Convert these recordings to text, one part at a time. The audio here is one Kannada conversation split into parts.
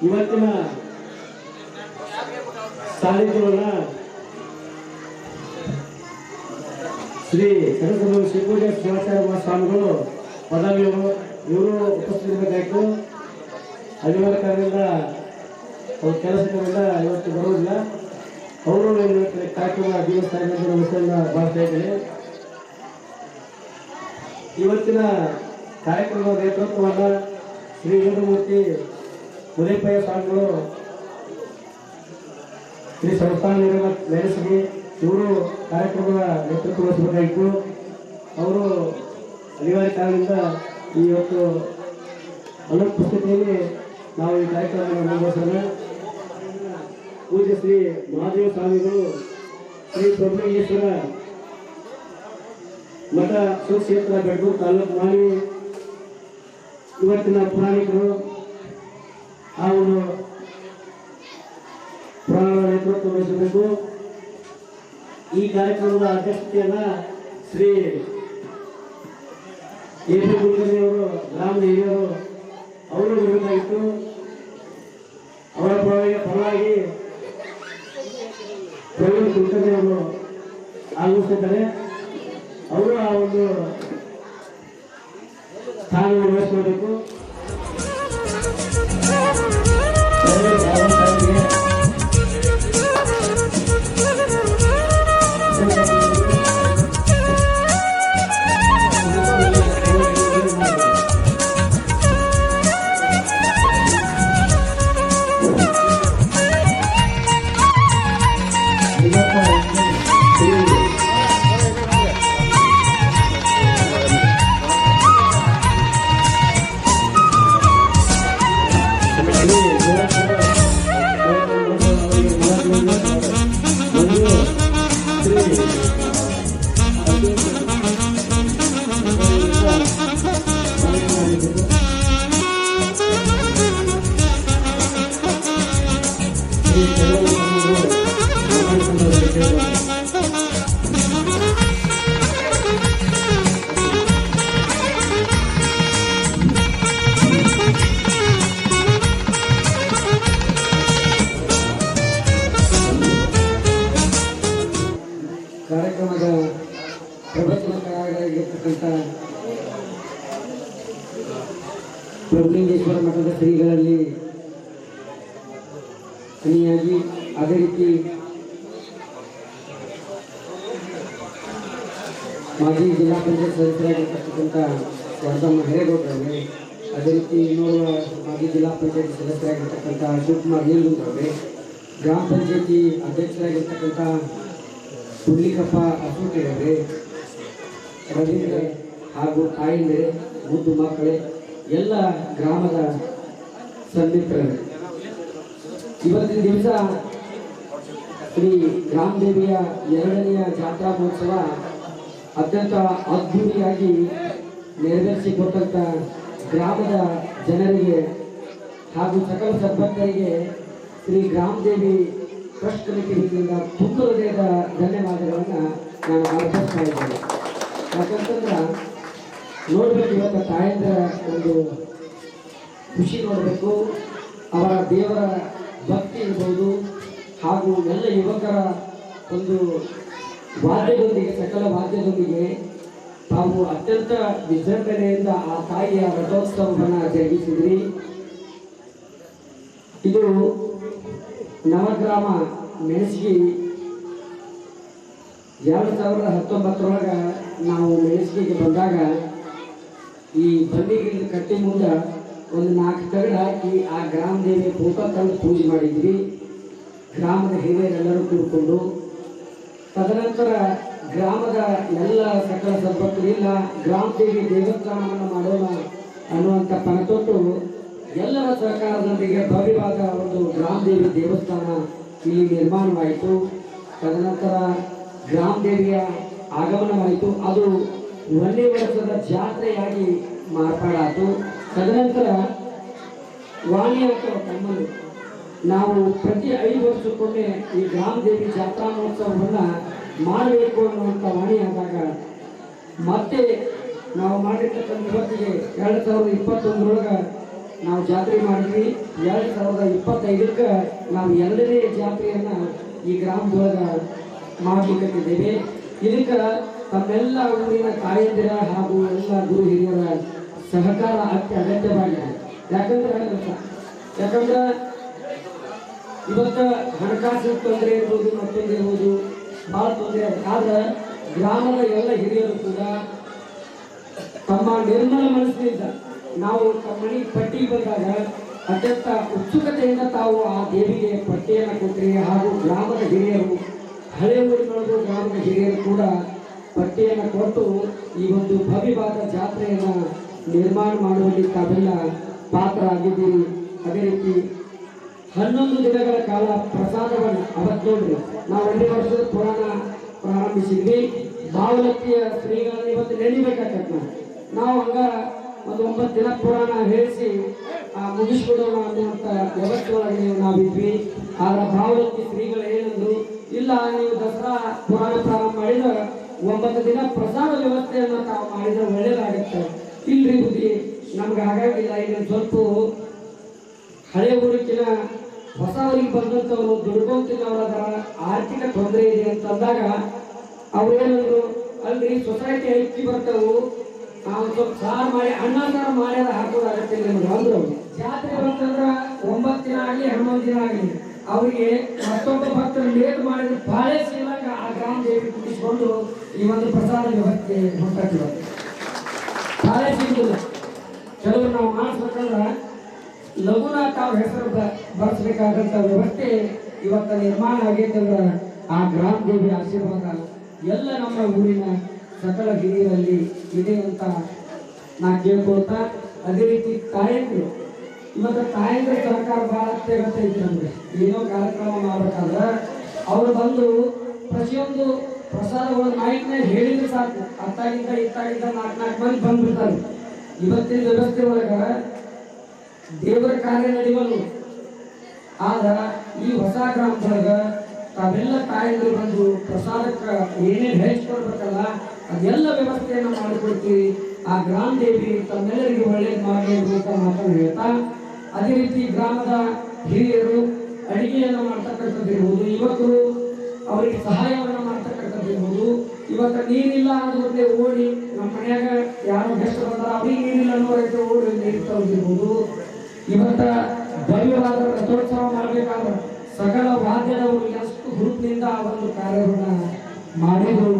ಇವತ್ತಿನ ಸಾನ್ನಿಧ್ಯವನ್ನು ಶ್ರೀ ಕನಕಗುರು ಶ್ರೀಪೂಜೆ ಶಿವಾಚಾರ್ಯ ಸ್ವಾಮಿಗಳು ಪದವಿಯವರು ಇವರು ಉಪಸ್ಥಿತರಾಗಬೇಕು. ಅನಿವಾರ್ಯ ಕಾರಣದಿಂದ ಅವ್ರ ಕೆಲಸದಿಂದ ಇವತ್ತು ಬರುವುದಿಲ್ಲ. ಅವರು ಕಾರ್ಯಕ್ರಮ ದೇವಸ್ಥಾನದ ವಿಷಯವನ್ನು ಭಾವಿಸ್ತಾ ಇದ್ದೇನೆ. ಇವತ್ತಿನ ಕಾರ್ಯಕ್ರಮದ ನೇತೃತ್ವವನ್ನು ಶ್ರೀ ವೇದಮೂರ್ತಿ ಮುದೇಪಯ್ಯ ಸ್ವಾಮಿಗಳು ಶ್ರೀ ಸಂಸ್ಥಾನ ನಡೆಸಿ ಇವರು ಕಾರ್ಯಕ್ರಮದ ನೇತೃತ್ವ ವಹಿಸಬೇಕಾಗಿತ್ತು. ಅವರು ಅನಿವಾರ್ಯ ಕಾರಣದಿಂದ ಇವತ್ತು ಅನುಪಸ್ಥಿತಿಯಲ್ಲಿ ನಾವು ಈ ಕಾರ್ಯಕ್ರಮವನ್ನು ಮುಂದುವರಿಸೋಣ. ಪೂಜ್ಯ ಶ್ರೀ ಮಹಾದೇವ ಸ್ವಾಮಿಗಳು ಶ್ರೀ ಬ್ರಹ್ಮೇಶ್ವರ ಮಠ ಸುಕ್ಷೇತ್ರ ಬೆಳಗೂರು ತಾಲೂಕು ಮಾಡಿ ಇವತ್ತಿನ ಪುರಾಣಿಕರು ಆ ಒಂದು ಪುರಾಣದ ನೇತೃತ್ವ ವಹಿಸಬೇಕು. ಈ ಕಾರ್ಯಕ್ರಮದ ಅಧ್ಯಕ್ಷತೆಯನ್ನ ಶ್ರೀ ಎ ಪಿ ಕುಲಕರ್ಣಿಯವರು ಗ್ರಾಮದ ಹಿರಿಯರು ಅವರು ಬರಬೇಕಾಗಿತ್ತು. ಅವರ ಪರವಾಗಿ ಪ್ರವೀಣ್ ಕುಲಕರ್ಣಿ ಅವರು ಆಗಮಿಸುತ್ತಾರೆ. ಅವರು ಆ ಒಂದು ಸ್ಥಾನವನ್ನು ವಹಿಸಿಕೊಳ್ಳಬೇಕು. ಕಾರ್ಯಕ್ರಮದ ಪ್ರವಚನಕಾರರಾಗಿರ್ತಕ್ಕಂಥ ಬ್ರಹ್ಮಲಿಂಗೇಶ್ವರ ಮಠದ ಶ್ರೀಗಳಲ್ಲಿ ಅನಿಯಾಗಿ, ಅದೇ ರೀತಿ ಮಾಜಿ ಜಿಲ್ಲಾ ಪಂಚಾಯತ್ ಸದಸ್ಯರಾಗಿರ್ತಕ್ಕಂಥ ವರ್ಧಮ್ಮ ಹಿರೇಗೌಡರವ್ರೆ, ಅದೇ ರೀತಿ ಇನ್ನೋರ್ವ ಮಾಜಿ ಜಿಲ್ಲಾ ಪಂಚಾಯತ್ ಸದಸ್ಯರಾಗಿರ್ತಕ್ಕಂಥ ಶಿವಕುಮಾರ್ ನೀಲಗುಂದ್ರವ್ರೆ, ಗ್ರಾಮ ಪಂಚಾಯತಿ ಅಧ್ಯಕ್ಷರಾಗಿರ್ತಕ್ಕಂಥ ಹುಡ್ಲಿಕಪ್ಪ ಅಸೂಟೆಯವರೇ, ರವೀಂದ್ರ ಹಾಗೂ ತಾಯಿಂದರೆ, ಮುದ್ದು ಮಕ್ಕಳೇ, ಎಲ್ಲ ಗ್ರಾಮದ ಸನ್ಮಿತ್ರರೇ, ಇವತ್ತಿನ ದಿವಸ ಶ್ರೀ ಗ್ರಾಮದೇವಿಯ 2ನೆಯ ಜಾತ್ರಾ ಮಹೋತ್ಸವ ಅತ್ಯಂತ ಅದ್ಧೂರಿಯಾಗಿ ನೆರವೇರಿಸಿಕೊಟ್ಟಂಥ ಗ್ರಾಮದ ಜನರಿಗೆ ಹಾಗೂ ಸಕಲ ಸದ್ಭಕ್ತರಿಗೆ ಶ್ರೀ ಗ್ರಾಮದೇವಿ ಟ್ರಸ್ಟ್ ಕಮಿಟಿಯಿಂದ ತುಂಬ ಹೃದಯದ ಧನ್ಯವಾದಗಳನ್ನು ನಾನು ಅರ್ಪಿಸ್ತಾ ಇದ್ದೇನೆ. ಯಾಕಂತಂದ್ರೆ ನೋಡಬೇಕು, ಇವತ್ತು ತಾಯಂದ್ರ ಒಂದು ಖುಷಿ ನೋಡಬೇಕು, ಅವರ ದೇವರ ಭಕ್ತಿ ಇರ್ಬೋದು, ಹಾಗೂ ಎಲ್ಲ ಯುವಕರ ಒಂದು ವಾದ್ಯದೊಂದಿಗೆ, ಸಕಲ ವಾದ್ಯದೊಂದಿಗೆ ತಾವು ಅತ್ಯಂತ ವಿಜೃಂಭಣೆಯಿಂದ ಆ ತಾಯಿಯ ರಥೋತ್ಸವವನ್ನು ಜರುಗಿಸಿದ್ರಿ. ಇದು ನವಗ್ರಾಮ ಮೆಣಸಿಗೆ 2019 ನಾವು ಮೆಣಸಿಗೆಗೆ ಬಂದಾಗ ಈ ಬಂಡಿಗಿರಿ ಕಟ್ಟಿ ಮುಂದೆ ಒಂದು 4 ತಗಡು ಹಾಕಿ ಆ ಗ್ರಾಮ ದೇವಿ ಫೋಟೋ ತಂದು ಪೂಜೆ ಮಾಡಿದ್ವಿ, ಗ್ರಾಮದ ಹಿರಿಯರೆಲ್ಲರೂ ಕೂಡಿಕೊಂಡು. ತದನಂತರ ಗ್ರಾಮದ ಎಲ್ಲ ಸಕಲ ಸದ್ಭಕ್ತರಿಲ್ಲ, ಗ್ರಾಮ ದೇವಿ ದೇವಸ್ಥಾನವನ್ನು ಮಾಡೋಣ ಅನ್ನುವಂಥ ಪಣತೊಟ್ಟು ಎಲ್ಲರ ಸಹಕಾರದೊಂದಿಗೆ ಭವ್ಯವಾದ ಒಂದು ಗ್ರಾಮ ದೇವಿ ದೇವಸ್ಥಾನ ಇಲ್ಲಿ ನಿರ್ಮಾಣವಾಯಿತು. ತದನಂತರ ಗ್ರಾಮ ದೇವಿಯ ಆಗಮನವಾಯಿತು. ಅದು 1ನೇ ವರ್ಷದ ಜಾತ್ರೆಯಾಗಿ ಮಾರ್ಪಾಡಾಯಿತು. ತದನಂತರ ವಾಣಿ ಅಥವಾ ತಮ್ಮನು ನಾವು ಪ್ರತಿ 5 ವರ್ಷಕ್ಕೊಮ್ಮೆ ಈ ಗ್ರಾಮ ದೇವಿ ಜಾತ್ರಾ ಮಹೋತ್ಸವವನ್ನು ಮಾಡಬೇಕು ಅನ್ನುವಂಥ ವಾಣಿ ಆದಾಗ ಮತ್ತೆ ನಾವು ಮಾಡಿರ್ತಕ್ಕಂಥ ಇವತ್ತಿಗೆ 2021 ನಾವು ಜಾತ್ರೆ ಮಾಡಿದ್ವಿ. 2025ಕ್ಕೆ ನಾವು 2ನೇ ಜಾತ್ರೆಯನ್ನು ಈ ಗ್ರಾಮದೊಳಗೆ ಮಾಡಲಿಕ್ಕಿದ್ದೇವೆ. ಇದಕ್ಕೆ ತಮ್ಮೆಲ್ಲ ಊರಿನ ತಾಯಂದಿರ ಹಾಗೂ ಎಲ್ಲ ಗುರು ಹಿರಿಯರ ಸಹಕಾರ ಅಗತ್ಯವಾಗಿದೆ. ಯಾಕಂದ್ರೆ ಇವತ್ತು ಹಣಕಾಸಿನ ತೊಂದರೆ ಇರ್ಬೋದು, ಮತ್ತೊಂದು ಇರ್ಬೋದು, ಭಾಳ ತೊಂದರೆ ಆದ್ರೆ ಗ್ರಾಮದ ಎಲ್ಲ ಹಿರಿಯರು ಕೂಡ ತಮ್ಮ ನಿರ್ಮಲ ಮನಸ್ಸಿನಿಂದ ನಾವು ತಮ್ಮ ಮನೆಗೆ ಪಟ್ಟಿ ಬಂದಾಗ ಅತ್ಯಂತ ಉತ್ಸುಕತೆಯಿಂದ ತಾವು ಆ ದೇವಿಗೆ ಪಟ್ಟಿಯನ್ನು ಕೊಟ್ಟರೆ ಹಾಗೂ ಗ್ರಾಮದ ಹಿರಿಯರು, ಹಳೆ ಊರಿನೊಳಗೂ ಗ್ರಾಮದ ಹಿರಿಯರು ಕೂಡ ಪಟ್ಟಿಯನ್ನು ಕೊಟ್ಟು ಈ ಒಂದು ಭವ್ಯವಾದ ಜಾತ್ರೆಯನ್ನು ನಿರ್ಮಾಣ ಮಾಡುವಲ್ಲಿ ತಾವೆಲ್ಲ ಪಾತ್ರ ಆಗಿದ್ದೀರಿ. ಅದೇ ರೀತಿ 11 ದಿನಗಳ ಕಾಲ ಪ್ರಸಾದವನ್ನು ಅವತ್ತು ನೋಡ್ರಿ ನಾವು 2 ವರ್ಷದ ಪುರಾಣ ಪ್ರಾರಂಭಿಸಿದ್ವಿ. ಬಾವಲಕ್ಕಿಯ ಶ್ರೀಗಳನ್ನು ಇವತ್ತು ನೆನಬೇಕಾಗತ್ತೆ. ನಾವು ಹಂಗ ಒಂದು 9 ದಿನ ಪುರಾಣ ಹೇಳಿಸಿ ಮುಗಿಸ್ಬಿಡೋಣ ಅನ್ನುವಂಥ ವ್ಯವಸ್ಥೆ ಒಳಗೆ ನಾವಿದ್ವಿ. ಆದ್ರೆ ಬಾವಲಕ್ಕಿ ಶ್ರೀಗಳು ಏನಂದ್ರು, ಇಲ್ಲ ನೀವು ದಸರಾ ಪುರಾಣ ಪ್ರಾರಂಭ ಮಾಡಿದ್ರೆ 9 ದಿನ ಪ್ರಸಾದ ವ್ಯವಸ್ಥೆಯನ್ನು ತಾವು ಮಾಡಿದ್ರೆ ಒಳ್ಳೇದಾಗತ್ತೆ. ಇಲ್ರಿ ಬುದ್ಧಿ ನಮ್ಗೆ ಹಾಗಾಗಿಲ್ಲ, ಇಲ್ಲಿ ಸ್ವಲ್ಪ ಹಳೆ ಊರಿಕಿನ ಹೊಸ ಊರಿಗೆ ಬಂದಂಥವ್ರು ದುಡ್ಕೊಂತಿದ್ದವರ ಆರ್ಥಿಕ ತೊಂದರೆ ಇದೆ ಅಂತಂದಾಗ ಅವ್ರೇನಂದ್ರು, ಅಲ್ರಿ ಸೊಸೈಟಿ ಐಕ್ಕಿ ಬರ್ತಾವು, ನಾವು ಸ್ವಲ್ಪ ಸಾರು ಮಾಡಿ ಅನ್ನ ಸಾರು ಮಾಡ್ಯಾರ ಹಾಕೋದಾಗತ್ತೆ ನಿಮ್ಗೆ ಅಂದ್ರು. ಜಾತ್ರೆ ಬಂತಂದ್ರೆ 9 ದಿನ ಆಗಲಿ 11 ದಿನ ಆಗಲಿ ಅವರಿಗೆ ಮತ್ತೊಬ್ಬ ಭಕ್ತರು ಲೇಟ್ ಮಾಡಿದ್ರೆ ಬಾಳೆ ಸೀಲಾಗ ಆ ಗ್ರಾಮ ದೇವಿ ಕುಡಿಸ್ಕೊಂಡು ಈ ಒಂದು ಪ್ರಸಾದ ವ್ಯವಸ್ಥೆ ಹೊಂಟಾಗ್ತದೆ. ಬಾಳೆ ಸಿಗುದಿಲ್ಲ. ಕೆಲವರು ನಾವು ಮಾಡಿಸ್ಬೇಕಂದ್ರೆ ಲಘುನ ತಾವು ಹೆಸರು ಬರ್ಸ್ಬೇಕಾದಂಥ ವ್ಯವಸ್ಥೆ ಇವತ್ತು ನಿರ್ಮಾಣ ಆಗೈತಂದ್ರೆ ಆ ಗ್ರಾಮ ದೇವಿ ಆಶೀರ್ವಾದ ಎಲ್ಲ ನಮ್ಮ ಊರಿನ ಸಕಲ ಹಿರಿಯರಲ್ಲಿ ಇದೆ ಅಂತ ನಾ ಕೇಳ್ಕೊಳ್ತಾ, ಅದೇ ರೀತಿ ತಾಯಂದಿರು ಇವತ್ತು ತಾಯಂದ್ರ ಸಹಕಾರ ಭಾಳ ಅತ್ಯಗತ್ಯ ಐತಿ. ನಮಗೆ ಏನೋ ಕಾರ್ಯಕ್ರಮ ಮಾಡ್ಬೇಕಾದ್ರೆ ಅವ್ರು ಬಂದು ಪ್ರತಿಯೊಂದು ಪ್ರಸಾದಗಳು ನಾಯಕನಾಗ ಹೇಳಿದ್ರೆ ಸಾಕು, ಅತ್ತಾಗಿದ್ದ ಇತ್ತಾಗಿದ್ದ 4 ಮಂದಿ ಬಂದ್ಬಿಡ್ತಾರೆ. ಇವತ್ತಿನ ವ್ಯವಸ್ಥೆ ಒಳಗೆ ದೇವರ ಕಾರ್ಯ ನಡೆಯಲು ಆದ ಈ ಹೊಸ ಗ್ರಾಮದೊಳಗೆ ತಾವೆಲ್ಲ ತಾಯಂದ್ರು ಬಂದು ಪ್ರಸಾದಕ್ಕೆ ಏನೇನು ಹೆಚ್ಚಿಕೊಡ್ಬೇಕಲ್ಲ ಅದೆಲ್ಲ ವ್ಯವಸ್ಥೆಯನ್ನು ಮಾಡಿಕೊಡ್ತೀವಿ. ಆ ಗ್ರಾಮ ದೇವಿ ತಮ್ಮೆಲ್ಲರಿಗೂ ಒಳ್ಳೇದು ಮಾಡಲಿ ಅಂತ ಮಾತನ್ನು ಹೇಳ್ತಾ, ಅದೇ ರೀತಿ ಗ್ರಾಮದ ಹಿರಿಯರು ಅಡಿಗೆಯನ್ನು ಮಾಡ್ತಕ್ಕಂಥದ್ದಿರ್ಬೋದು, ಯುವಕರು ಅವರಿಗೆ ಸಹಾಯವನ್ನು ಮಾಡ್ತಕ್ಕಂಥದ್ದಿರ್ಬೋದು. ಇವತ್ತು ನೀರಿಲ್ಲ ಅನ್ನೋದ್ರೆ ಓಡಿ ನಮ್ಮ ಮನ್ಯಾಗ ಯಾರು ಗೆಸ್ಟ್ ಬಂದಾರ ಅವ್ರಿಗೆ ನೀರಿಲ್ಲ ಅನ್ನೋದೈತೆ ಓಡಿ ನೀರು ತಗೊಂಡಿರ್ಬೋದು. ಇವತ್ತ ಭವ್ಯವಾದ ರಥೋತ್ಸವ ಮಾಡಬೇಕಾದ್ರೆ ಸಕಲ ವಾದ್ಯದವರು ಎಷ್ಟು ಗ್ರೂಪ್ನಿಂದ ಆ ಒಂದು ಕಾರ್ಯವನ್ನು ಮಾಡಿದ್ರು.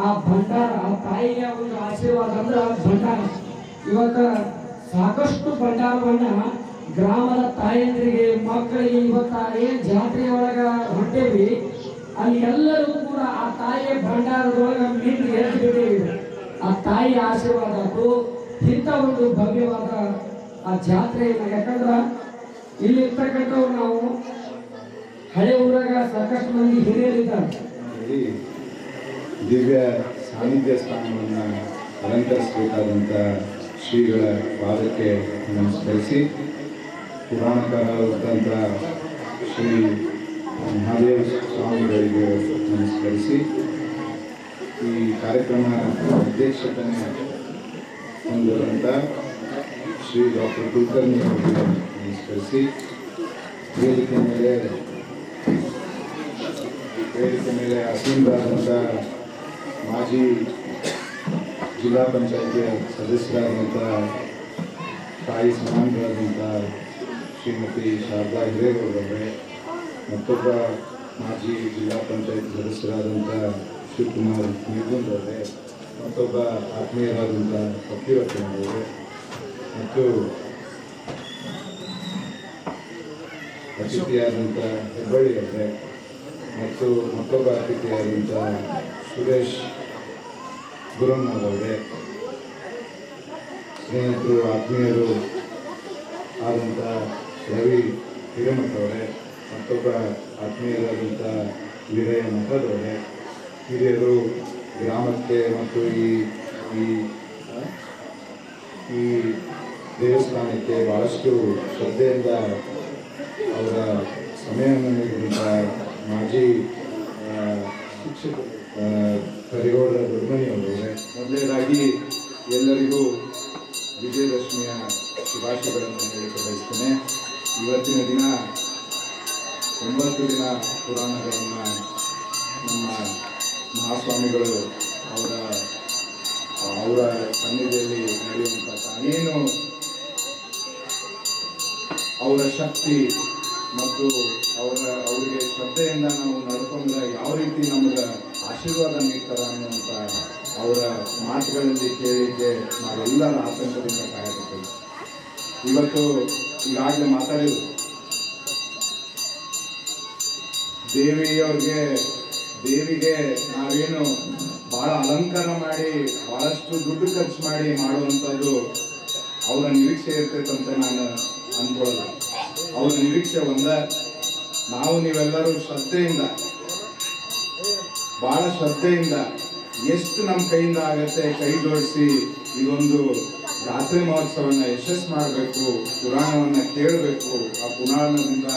ಆ ಭಂಡಾರ ಆ ತಾಯಿಯ ಒಂದು ಆಶೀರ್ವಾದ ಅಂದ್ರೆ ಭಂಡಾರ. ಇವತ್ತ ಸಾಕಷ್ಟು ಭಂಡಾರವನ್ನ ಗ್ರಾಮದ ತಾಯಂದ್ರಿಗೆ ಮಕ್ಕಳಿಗೆ ಇವತ್ತ ಏನ್ ಜಾತ್ರೆ ಒಳಗ ಹೊಂಟೇವಿ ಅಲ್ಲಿ ಎಲ್ಲರೂ ಕೂಡ ಆ ತಾಯಿಯ ಭಂಡಾರದೊಳಗೆ ಮೀನು ಎದ್ದು ಬಿಟ್ಟಿವಿ. ಆ ತಾಯಿಯ ಆಶೀರ್ವಾದ ಅದು ಇಂಥ ಒಂದು ಭವ್ಯವಾದ ಆ ಜಾತ್ರೆಯನ್ನು. ಯಾಕಂದ್ರೆ ಇಲ್ಲಿ ಇರ್ತಕ್ಕಂಥವ್ರು ನಾವು ಹಳೆ ಊರಾಗ ಸಾಕಷ್ಟು ಮಂದಿ ಹಿರಿಯರಿದ್ದಾರೆ. ದಿವ್ಯ ಸಾನ್ನಿಧ್ಯ ಸ್ಥಾನವನ್ನು ಅಲಂಕರಿಸಬೇಕಾದಂಥ ಶ್ರೀಗಳ ಪಾದಕ್ಕೆ ನಮಸ್ಕರಿಸಿ, ಪುರಾಣಕಾರರಾದಂಥ ಶ್ರೀ ಮಹಾದೇವ ಸ್ವಾಮಿಗಳಿಗೆ ನಮಸ್ಕರಿಸಿ, ಈ ಕಾರ್ಯಕ್ರಮ ಅಧ್ಯಕ್ಷತೆಯನ್ನು ಹೊಂದಿರುವಂಥ ಶ್ರೀ ಡಾಕ್ಟರ್ ಕುಲಕರ್ಣಿ ಅವರಿಗೆ ನಮಸ್ಕರಿಸಿ, ವೇದಿಕೆ ಮೇಲೆ ಅಸೀನರಾದಂಥ ಮಾಜಿ ಜಿಲ್ಲಾ ಪಂಚಾಯಿತಿಯ ಸದಸ್ಯರಾದಂಥ ತಾಯಿ ಸಮಾನರಾದಂಥ ಶ್ರೀಮತಿ ಶಾರದಾ ಹಿರೇಗೌಡರವರೇ, ಮತ್ತೊಬ್ಬ ಮಾಜಿ ಜಿಲ್ಲಾ ಪಂಚಾಯತ್ ಸದಸ್ಯರಾದಂಥ ಶಿವಕುಮಾರ್ ನಿರ್ಗುಂದವರೇ, ಮತ್ತೊಬ್ಬ ಆತ್ಮೀಯರಾದಂಥ ಫಕೀರಪ್ಪನವರೇ, ಮತ್ತು ಅತಿಥಿಯಾದಂಥ ಹೆಬ್ಬಳ್ಳಿಯವರೇ, ಮತ್ತು ಮತ್ತೊಬ್ಬ ಅತಿಥಿಯಾದಂಥ ಸುರೇಶ್ ಗುರಮ್ಮನವರೇ, ಸ್ನೇಹಿತರು ಆತ್ಮೀಯರು ಆದಂಥ ರವಿ ಹಿರೇಮಠವರೇ, ಮತ್ತೊಬ್ಬ ಆತ್ಮೀಯರಾದಂಥ ವೀರಯ್ಯ ಮಠದವರೇ, ಹಿರಿಯರು ಗ್ರಾಮಕ್ಕೆ ಮತ್ತು ಈ ದೇವಸ್ಥಾನಕ್ಕೆ ಭಾಳಷ್ಟು ಶ್ರದ್ಧೆಯಿಂದ ಅವರ ಸಮಯವನ್ನು ನೀಡಿದಂಥ ಮಾಜಿ ಕರಿಗೌಡರ ದೊಡ್ಡಮನಿಯವರೇ, ಮೊದಲನೇದಾಗಿ ಎಲ್ಲರಿಗೂ ವಿಜಯದಶಮಿಯ ಶುಭಾಶಯಗಳನ್ನು ಹೇಳಕ್ಕೆ ಬಯಸ್ತೇನೆ. ಇವತ್ತಿನ ದಿನ 9 ದಿನ ಪುರಾಣಗಳನ್ನು ನಮ್ಮ ಮಹಾಸ್ವಾಮಿಗಳು ಅವರ ಸನ್ನಿಧಿಯಲ್ಲಿ ನಡೆಯುವಂಥ ತಾನೇನು ಅವರ ಶಕ್ತಿ ಮತ್ತು ಅವರಿಗೆ ಶ್ರದ್ಧೆಯಿಂದ ನಾವು ನಡ್ಕೊಂಡ್ರೆ ಯಾವ ರೀತಿ ನಮಗೆ ಆಶೀರ್ವಾದ ನೀಡ್ತಾರೆ ಅನ್ನುವಂಥ ಅವರ ಮಾತುಗಳಲ್ಲಿ ಕೇಳಿಕ್ಕೆ ನಾವೆಲ್ಲರ ಆತಂಕದಿಂದ ಕಾಯಬೇಕು. ಇವತ್ತು ಈಗಾಗಲೇ ಮಾತಾಡಿದ್ರು ದೇವಿಗೆ ನಾವೇನು ಭಾಳ ಅಲಂಕಾರ ಮಾಡಿ ಭಾಳಷ್ಟು ದುಡ್ಡು ಖರ್ಚು ಮಾಡಿ ಮಾಡುವಂಥದ್ದು ಅವರ ನಿರೀಕ್ಷೆ ಇರ್ತೈತಂತ ನಾನು ಅಂದ್ಕೊಳ್ಳೋದು. ಅವರ ನಿರೀಕ್ಷೆ ನಾವು ನೀವೆಲ್ಲರೂ ಭಾಳ ಶ್ರದ್ಧೆಯಿಂದ ಎಷ್ಟು ನಮ್ಮ ಕೈಯಿಂದ ಆಗತ್ತೆ ಕೈ ಜೋಡಿಸಿ ಇದೊಂದು ಜಾತ್ರೆ ಮಹೋತ್ಸವವನ್ನು ಯಶಸ್ಸು ಮಾಡಬೇಕು, ಪುರಾಣವನ್ನು ಕೇಳಬೇಕು, ಆ ಪುರಾಣದಿಂದ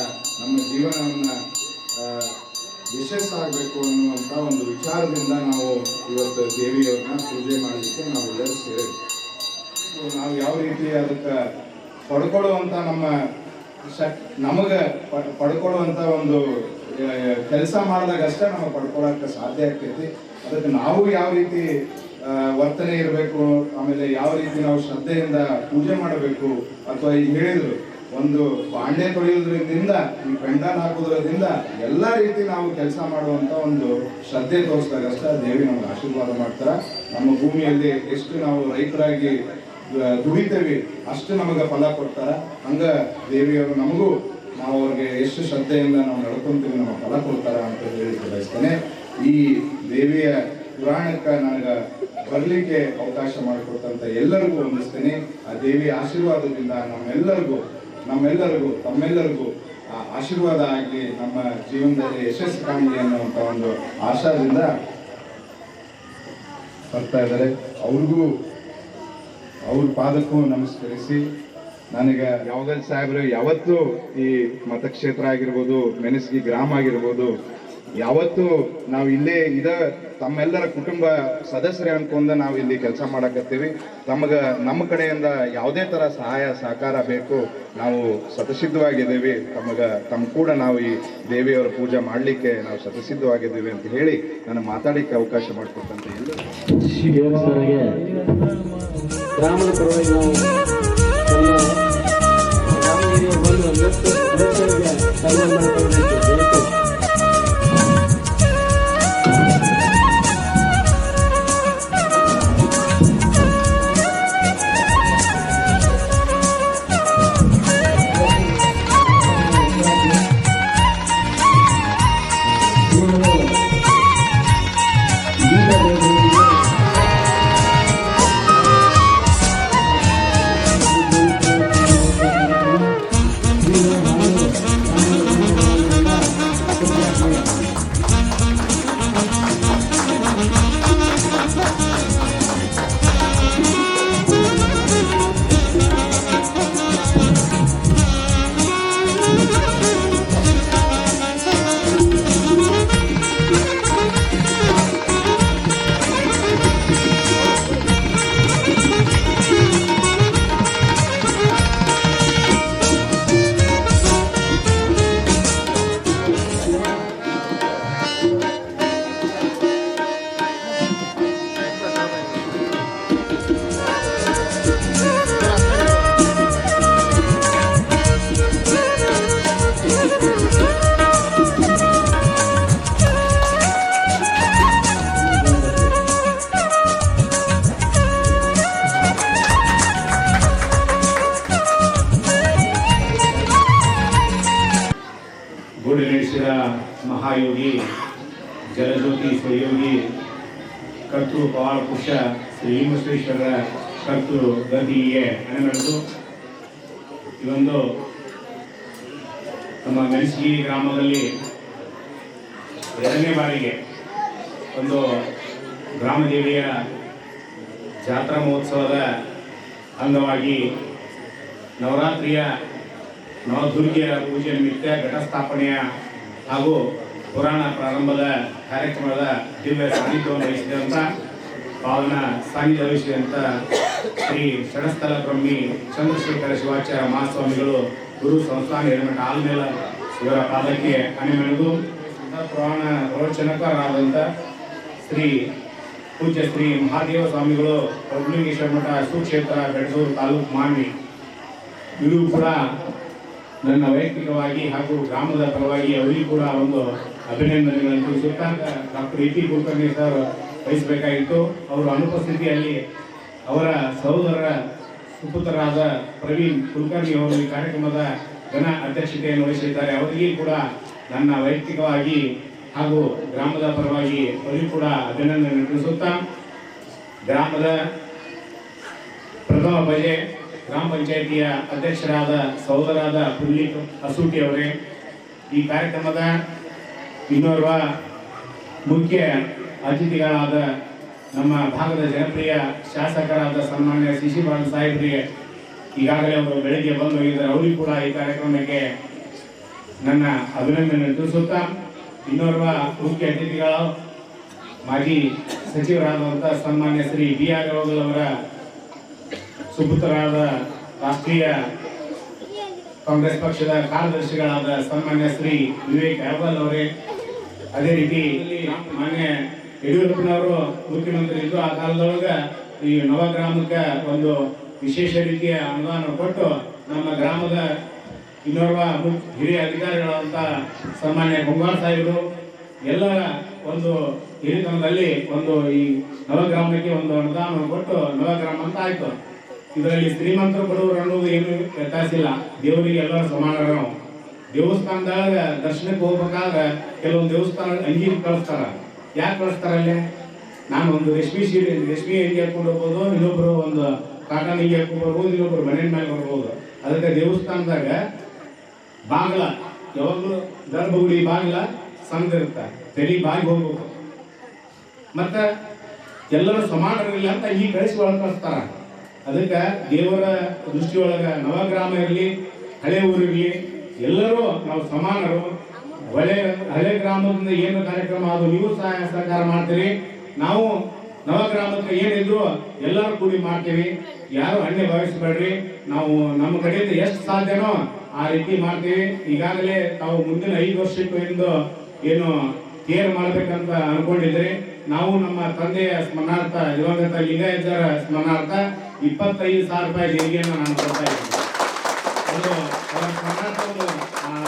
ನಮ್ಮ ಜೀವನವನ್ನು ಯಶಸ್ಸಾಗಬೇಕು ಅನ್ನುವಂಥ ಒಂದು ವಿಚಾರದಿಂದ ನಾವು ಇವತ್ತು ದೇವಿಯವ್ರನ್ನ ಪೂಜೆ ಮಾಡಲಿಕ್ಕೆ ನಾವೆಲ್ಲರೂ ಸೇರಿ ನಾವು ಯಾವ ರೀತಿ ಅದಕ್ಕೆ ಪಡ್ಕೊಳ್ಳುವಂಥ ನಮಗೆ ಪಡ್ಕೊಳ್ಳುವಂಥ ಒಂದು ಕೆಲಸ ಮಾಡಿದಾಗಷ್ಟೇ ನಮಗೆ ಪಡ್ಕೊಳ್ಳೋಕ್ಕೆ ಸಾಧ್ಯ ಆಗ್ತೈತಿ. ಅದಕ್ಕೆ ನಾವು ಯಾವ ರೀತಿ ವರ್ತನೆ ಇರಬೇಕು, ಆಮೇಲೆ ಯಾವ ರೀತಿ ನಾವು ಶ್ರದ್ಧೆಯಿಂದ ಪೂಜೆ ಮಾಡಬೇಕು, ಅಥವಾ ಈಗ ಹೇಳಿದ್ರು ಒಂದು ಬಾಂಡೆ ತೊಳೆಯೋದ್ರಿಂದ ಈ ಪೆಂಡಾಲ್ ಹಾಕೋದ್ರಿಂದ ಎಲ್ಲ ರೀತಿ ನಾವು ಕೆಲಸ ಮಾಡುವಂಥ ಒಂದು ಶ್ರದ್ಧೆ ತೋರಿಸಿದಾಗಷ್ಟೇ ದೇವಿ ನಮ್ಗೆ ಆಶೀರ್ವಾದ ಮಾಡ್ತಾರೆ. ನಮ್ಮ ಭೂಮಿಯಲ್ಲಿ ಎಷ್ಟು ನಾವು ರೈತರಾಗಿ ದುಡಿತೇವೆ ಅಷ್ಟು ನಮಗೆ ಫಲ ಕೊಡ್ತಾರೆ. ಹಂಗೆ ದೇವಿಯವರು ನಮಗೂ ನಾವು ಅವ್ರಿಗೆ ಎಷ್ಟು ಶ್ರದ್ಧೆಯಿಂದ ನಾವು ನಡ್ಕೊಂತೀವಿ ನಮ್ಮ ಫಲ ಕೊಡ್ತಾರೆ ಅಂತ ಹೇಳಿ ಬಯಸ್ತೇನೆ. ಈ ದೇವಿಯ ಪುರಾಣಕ್ಕೆ ನನಗೆ ಬರಲಿಕ್ಕೆ ಅವಕಾಶ ಮಾಡಿಕೊಟ್ಟಂತ ಎಲ್ಲರಿಗೂ ವಂದಿಸ್ತೇನೆ. ಆ ದೇವಿಯ ಆಶೀರ್ವಾದದಿಂದ ತಮ್ಮೆಲ್ಲರಿಗೂ ಆಶೀರ್ವಾದ ಆಗಲಿ, ನಮ್ಮ ಜೀವನದಲ್ಲಿ ಯಶಸ್ಸು ಕಾಣಲಿ ಅನ್ನುವಂಥ ಒಂದು ಆಶಾದಿಂದ ಬರ್ತಾ ಇದ್ದಾರೆ. ಅವ್ರ ಪಾದಕ್ಕೂ ನಮಸ್ಕರಿಸಿ, ನನಗೆ ಯಾವಗಲ್ ಸಾಹೇಬ್ರು ಯಾವತ್ತೂ ಈ ಮತಕ್ಷೇತ್ರ ಆಗಿರ್ಬೋದು, ಮೆಣಸ್ಗಿ ಗ್ರಾಮ ಆಗಿರ್ಬೋದು, ಯಾವತ್ತೂ ನಾವು ಇಲ್ಲೇ ತಮ್ಮೆಲ್ಲರ ಕುಟುಂಬ ಸದಸ್ಯರೇ ಅನ್ಕೊಂಡ ನಾವು ಇಲ್ಲಿ ಕೆಲಸ ಮಾಡಕತ್ತೀವಿ. ನಮ್ಮ ಕಡೆಯಿಂದ ಯಾವುದೇ ಥರ ಸಹಾಯ ಸಹಕಾರ ಬೇಕು, ನಾವು ಸತಸಿದ್ಧವಾಗಿದ್ದೀವಿ. ತಮ್ಮ ಕೂಡ ನಾವು ಈ ದೇವಿಯವರ ಪೂಜೆ ಮಾಡಲಿಕ್ಕೆ ನಾವು ಸತಸಿದ್ಧವಾಗಿದ್ದೀವಿ ಅಂತ ಹೇಳಿ ನಾನು ಮಾತಾಡಲಿಕ್ಕೆ ಅವಕಾಶ ಮಾಡಿಕೊಟ್ಟಂತ ಗ್ರಾಮದ ಪರವಾಗಿ ನಾವು ಗ್ರಾಮ ಹಿರಿಯರು ಬಂದು ಸನ್ಮಾನ ಮಾಡಿಕೊಳ್ಳಬೇಕು. ನಡೆಸಿದ ಮಹಾಯೋಗಿ ಜಲಜ್ಯೋತಿ ಸ್ವಯೋಗಿ ಕರ್ತೃ ಪವಾಳ ಪುರುಷ ಶ್ರೀ ಹಿಮಶ್ರೇಶ್ವರರ ಕರ್ತೃ ಗದ್ದಿಗೆ ನಡೆದು ಇದೊಂದು ನಮ್ಮ ಮೆಣಸಿಗಿ ಗ್ರಾಮದಲ್ಲಿ 2ನೇ ಬಾರಿಗೆ ಒಂದು ಗ್ರಾಮದೇವಿಯ ಜಾತ್ರಾ ಮಹೋತ್ಸವದ ಅಂಗವಾಗಿ ನವರಾತ್ರಿಯ ನವದುರ್ಗೆಯ ಪೂಜೆ ನಿಮಿತ್ತ ಘಟಸ್ಥಾಪನೆಯ ಹಾಗೂ ಪುರಾಣ ಪ್ರಾರಂಭದ ಕಾರ್ಯಕ್ರಮದ ದಿವ್ಯ ಸಾನ್ನಿಧ್ಯವನ್ನು ವಹಿಸಿದಂಥ ಪಾವನ ಸಾನ್ನಿಧ್ಯ ವಹಿಸಿದಂಥ ಶ್ರೀ ಷಡಸ್ಥಲ ಬ್ರಹ್ಮಿ ಚಂದ್ರಶೇಖರ ಶಿವಾಚಾರ್ಯ ಮಹಾಸ್ವಾಮಿಗಳು ಗುರು ಸಂಸ್ಥಾನ ಹಿರೇಮಠ ಆಲ್ಮೇಲ ಇವರ ಪಾದಕ್ಕೆ ಅಣಿಮೆಳೆದು ಪುರಾಣ ಪ್ರವಚನಕಾರರಾದಂಥ ಶ್ರೀ ಪೂಜ್ಯ ಶ್ರೀ ಮಹಾದೇವ ಸ್ವಾಮಿಗಳು ಪ್ರಭುಲಿಂಗೇಶ್ವರ ಮಠ ಸುಕ್ಷೇತ್ರ ಬೆಡಸೂರು ತಾಲೂಕು ಮಾನ್ವಿ ಇವರು ಕೂಡ ನನ್ನ ವೈಯಕ್ತಿಕವಾಗಿ ಹಾಗೂ ಗ್ರಾಮದ ಪರವಾಗಿ ಅವರಿಗೂ ಕೂಡ ಒಂದು ಅಭಿನಂದನೆಗಳನ್ನು ತಿಳಿಸುತ್ತಾ doctor E T Kulkarni sir ವಹಿಸಬೇಕಾಗಿತ್ತು. ಅವರ ಅನುಪಸ್ಥಿತಿಯಲ್ಲಿ ಅವರ ಸಹೋದರರ ಸುಪುತ್ರರಾದ ಪ್ರವೀಣ್ ಕುಲಕರ್ಣಿ ಅವರು ಈ ಕಾರ್ಯಕ್ರಮದ ಘನ ಅಧ್ಯಕ್ಷತೆಯನ್ನು ವಹಿಸಿದ್ದಾರೆ. ಅವರಿಗೂ ಕೂಡ ನನ್ನ ವೈಯಕ್ತಿಕವಾಗಿ ಹಾಗೂ ಗ್ರಾಮದ ಪರವಾಗಿ ಅವರಿಗೂ ಕೂಡ ಅಭಿನಂದನೆ ತಿಳಿಸುತ್ತಾ ಗ್ರಾಮದ ಪ್ರಥಮ ಬಜೆ ಗ್ರಾಮ ಪಂಚಾಯಿತಿಯ ಅಧ್ಯಕ್ಷರಾದ ಸಹೋದರಾದ ಪುಲ್ಲಿಕ್ ಅಸೂಟಿ ಅವರೇ, ಈ ಕಾರ್ಯಕ್ರಮದ ಇನ್ನೋರ್ವ ಮುಖ್ಯ ಅತಿಥಿಗಳಾದ ನಮ್ಮ ಭಾಗದ ಜನಪ್ರಿಯ ಶಾಸಕರಾದ ಸನ್ಮಾನ್ಯ ಸಿ ಬಾಲ್ ಸಾಹೇಬರಿಗೆ ಈಗಾಗಲೇ ಅವರು ಬೆಳಗ್ಗೆ ಬಂದು ಹೋಗಿದ್ದಾರೆ. ಅವರಿಗೂ ಕೂಡ ಈ ಕಾರ್ಯಕ್ರಮಕ್ಕೆ ನನ್ನ ಅಭಿನಂದನೆ ತಿಳಿಸುತ್ತಾ ಇನ್ನೋರ್ವ ಮುಖ್ಯ ಅತಿಥಿಗಳು ಮಾಜಿ ಸಚಿವರಾದಂಥ ಸನ್ಮಾನ್ಯ ಶ್ರೀ ಬಿ ಆರ್ ಗೌಡಲ್ ಅವರ ಸುಪುತ್ರರಾದ ರಾಷ್ಟ್ರೀಯ ಕಾಂಗ್ರೆಸ್ ಪಕ್ಷದ ಕಾರ್ಯದರ್ಶಿಗಳಾದ ಸನ್ಮಾನ್ಯ ಶ್ರೀ ವಿವೇಕ್ ಯಾವಲ್ ಅವರೇ, ಅದೇ ರೀತಿ ಮಾನ್ಯ ಯಡಿಯೂರಪ್ಪನವರು ಮುಖ್ಯಮಂತ್ರಿ ಇದ್ದು ಆ ಕಾಲದೊಳಗೆ ಈ ನವಗ್ರಾಮಕ್ಕೆ ಒಂದು ವಿಶೇಷ ರೀತಿಯ ಅನುದಾನ ಕೊಟ್ಟು ನಮ್ಮ ಗ್ರಾಮದ ಇನ್ನೋರ್ವ ಹಿರಿಯ ಅಧಿಕಾರಿಗಳಾದಂಥ ಸನ್ಮಾನ್ಯ ಗೊಂಗಾಳ್ ಸಾಹೇಬರು ಎಲ್ಲರ ಒಂದು ಹಿರಿತನದಲ್ಲಿ ಒಂದು ಈ ನವಗ್ರಾಮಕ್ಕೆ ಒಂದು ಅನುದಾನ ಕೊಟ್ಟು ನವಗ್ರಾಮ ಅಂತ ಆಯ್ತು. ಇದರಲ್ಲಿ ಶ್ರೀಮಂತರು ಬಡವರು ಅನ್ನೋದು ಏನು ವ್ಯತ್ಯಾಸಿಲ್ಲ, ದೇವರಿಗೆ ಎಲ್ಲರೂ ಸಮಾನರು. ನಾವು ದೇವಸ್ಥಾನದಾಗ ದರ್ಶನಕ್ಕೆ ಹೋಗ್ಬೇಕಾದ್ರೆ ಕೆಲವೊಂದು ದೇವಸ್ಥಾನ ಅಂಗಿ ಕಳಿಸ್ತಾರ. ಯಾಕೆ ಕಳಿಸ್ತಾರಲ್ಲೇ? ನಾನು ಒಂದು ರೇಷ್ಮೆ ಅಂಗಿ ಹಾಕೊಂಡು ಹೋಗ್ಬೋದು, ಇನ್ನೊಬ್ರು ಒಂದು ಕಾಟನ್ ಅಂಗಿ ಹಾಕೊಂಡು ಬರ್ಬೋದು, ಇನ್ನೊಬ್ರು ಮನೆ ಮೇಲೆ ಬರ್ಬೋದು. ಅದಕ್ಕೆ ದೇವಸ್ಥಾನದಾಗ ಬಾಗಿಲ ಯಾವಾಗಲೂ ಗರ್ಭಗುಡಿ ಬಾಗಿಲ ಸಣ್ಣದಿರುತ್ತೆ, ತಲೆ ಬಾಗಿ ಹೋಗ್ಬೇಕು. ಮತ್ತೆ ಎಲ್ಲರೂ ಸಮಾನರಿಲ್ಲ ಅಂತ ಈ ಕಳಿಸಿ ಒಳಗೆ ಕಳಿಸ್ತಾರ. ಅದಕ್ಕೆ ದೇವರ ದೃಷ್ಟಿಯೊಳಗೆ ನವಗ್ರಾಮ ಇರಲಿ ಹಳೆ ಊರಿರಲಿ ಎಲ್ಲರೂ ನಾವು ಸಮಾನರು. ಹಳೆ ಗ್ರಾಮದಿಂದ ಏನು ಕಾರ್ಯಕ್ರಮ ಅದು ನೀವು ಸಹಾಯ ಸಹಕಾರ ಮಾಡ್ತೀರಿ, ನಾವು ನವಗ್ರಾಮಕ್ಕೆ ಏನಿದ್ರು ಎಲ್ಲರೂ ಕೂಡಿ ಮಾಡ್ತೀವಿ. ಯಾರು ಅನ್ಯ ಭಾವಿಸಬೇಡ್ರಿ. ನಾವು ನಮ್ಮ ಕಡೆಯಿಂದ ಎಷ್ಟು ಸಾಧ್ಯನೋ ಆ ರೀತಿ ಮಾಡ್ತೀವಿ. ಈಗಾಗಲೇ ತಾವು ಮುಂದಿನ 5 ವರ್ಷಕ್ಕೂ ಏನು ತೇರು ಮಾಡ್ಬೇಕಂತ ಅನ್ಕೊಂಡಿದ್ರಿ. ನಾವು ನಮ್ಮ ತಂದೆಯ ಸ್ಮರಣಾರ್ಥ ದಿವಂಗತ ಲಿಂಗಾಯತರ ಸ್ಮರಣಾರ್ಥ 25,000 ರೂಪಾಯಿ ದೇಣಿಗೆಯನ್ನು ನಾನು ಕೊಡ್ತಾ ಇದ್ದೀನಿ. ಅದು ಅವರ ಸ್ಮರಣಾರ್ಥವನ್ನು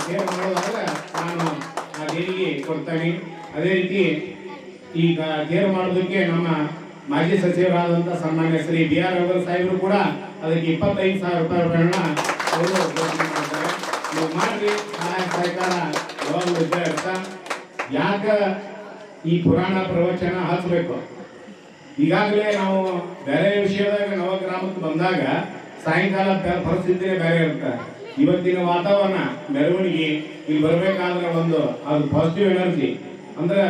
ತೇರು ಮಾಡೋದಾದ್ರೆ ನಾನು ಆ ದೇಣಿಗೆ ಕೊಡ್ತೇನೆ. ಅದೇ ರೀತಿ ಈಗ ತೇರು ಮಾಡೋದಕ್ಕೆ ನಮ್ಮ ಮಾಜಿ ಸಚಿವರಾದಂಥ ಸನ್ಮಾನ್ಯ ಶ್ರೀ ಬಿ ಆರ್ ಗೌಡಲ್ ಸಾಹೇಬರು ಕೂಡ ಅದಕ್ಕೆ 25,000 ರೂಪಾಯಿಗಳನ್ನ ಅವರು ಮಾಡ್ತಾರೆ. ನೀವು ಮಾಡ್ರಿ, ಸಹಾಯ ಸಹಕಾರ ಯಾವಾಗಲೂ ಇದ್ದೇ ಇರ್ತಾ. ಯಾಕೆ ಈ ಪುರಾಣ ಪ್ರವಚನ ಹಚ್ಚಬೇಕು? ಈಗಾಗಲೇ ನಾವು ಬೇರೆ ವಿಷಯದಾಗ ನವಗ್ರಾಮಕ್ಕೆ ಬಂದಾಗ ಸಾಯಂಕಾಲ ಪರಿಸ್ಥಿತಿನೇ ಬೇರೆ ಇರುತ್ತೆ. ಇವತ್ತಿನ ವಾತಾವರಣ ಮೆರವಣಿಗೆ ಇಲ್ಲಿ ಬರಬೇಕಾದ್ರೆ ಒಂದು ಅದು ಪಾಸಿಟಿವ್ ಎನರ್ಜಿ ಅಂದ್ರೆ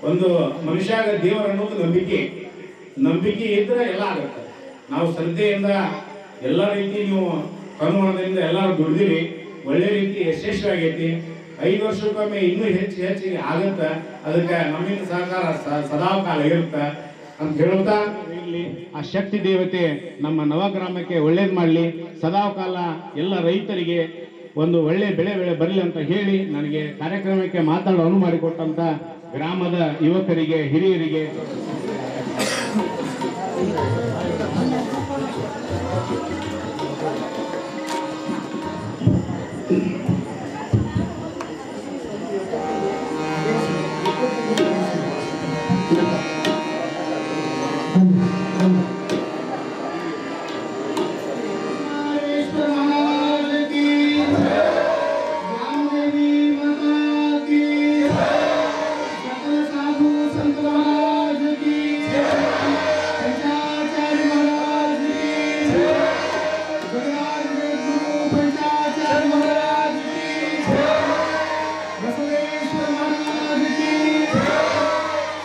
ಒಂದು ಮನುಷ್ಯಾಗ ದೇವರ ಅನ್ನೋದು ನಂಬಿಕೆ ಇದ್ರೆ ಎಲ್ಲ ಆಗುತ್ತೆ. ನಾವು ಶ್ರದ್ಧೆಯಿಂದ ಎಲ್ಲ ರೀತಿ ನೀವು ಅನುಮಾನದಿಂದ ಎಲ್ಲರೂ ದುಡ್ದಿರಿ, ಒಳ್ಳೆ ರೀತಿ ಯಶಸ್ವಿಯಾಗೈತಿ. 5 ವರ್ಷಕ್ಕೊಮ್ಮೆ ಇನ್ನೂ ಹೆಚ್ಚಿಗೆ ಆಗುತ್ತೆ. ಅದಕ್ಕೆ ನಮ್ಮಿಂದ ಸಹಕಾರ ಸದಾಕಾಲ ಇರುತ್ತೆ ಅಂತ ಹೇಳುತ್ತಾ ಇಲ್ಲಿ ಆ ಶಕ್ತಿ ದೇವತೆ ನಮ್ಮ ನವಗ್ರಾಮಕ್ಕೆ ಒಳ್ಳೇದು ಮಾಡಲಿ, ಸದಾಕಾಲ ಎಲ್ಲ ರೈತರಿಗೆ ಒಂದು ಒಳ್ಳೆ ಬೆಳೆ ಬರಲಿ ಅಂತ ಹೇಳಿ ನನಗೆ ಕಾರ್ಯಕ್ರಮಕ್ಕೆ ಮಾತಾಡಲು ಅನುವು ಮಾಡಿಕೊಟ್ಟಂತ ಗ್ರಾಮದ ಯುವಕರಿಗೆ ಹಿರಿಯರಿಗೆ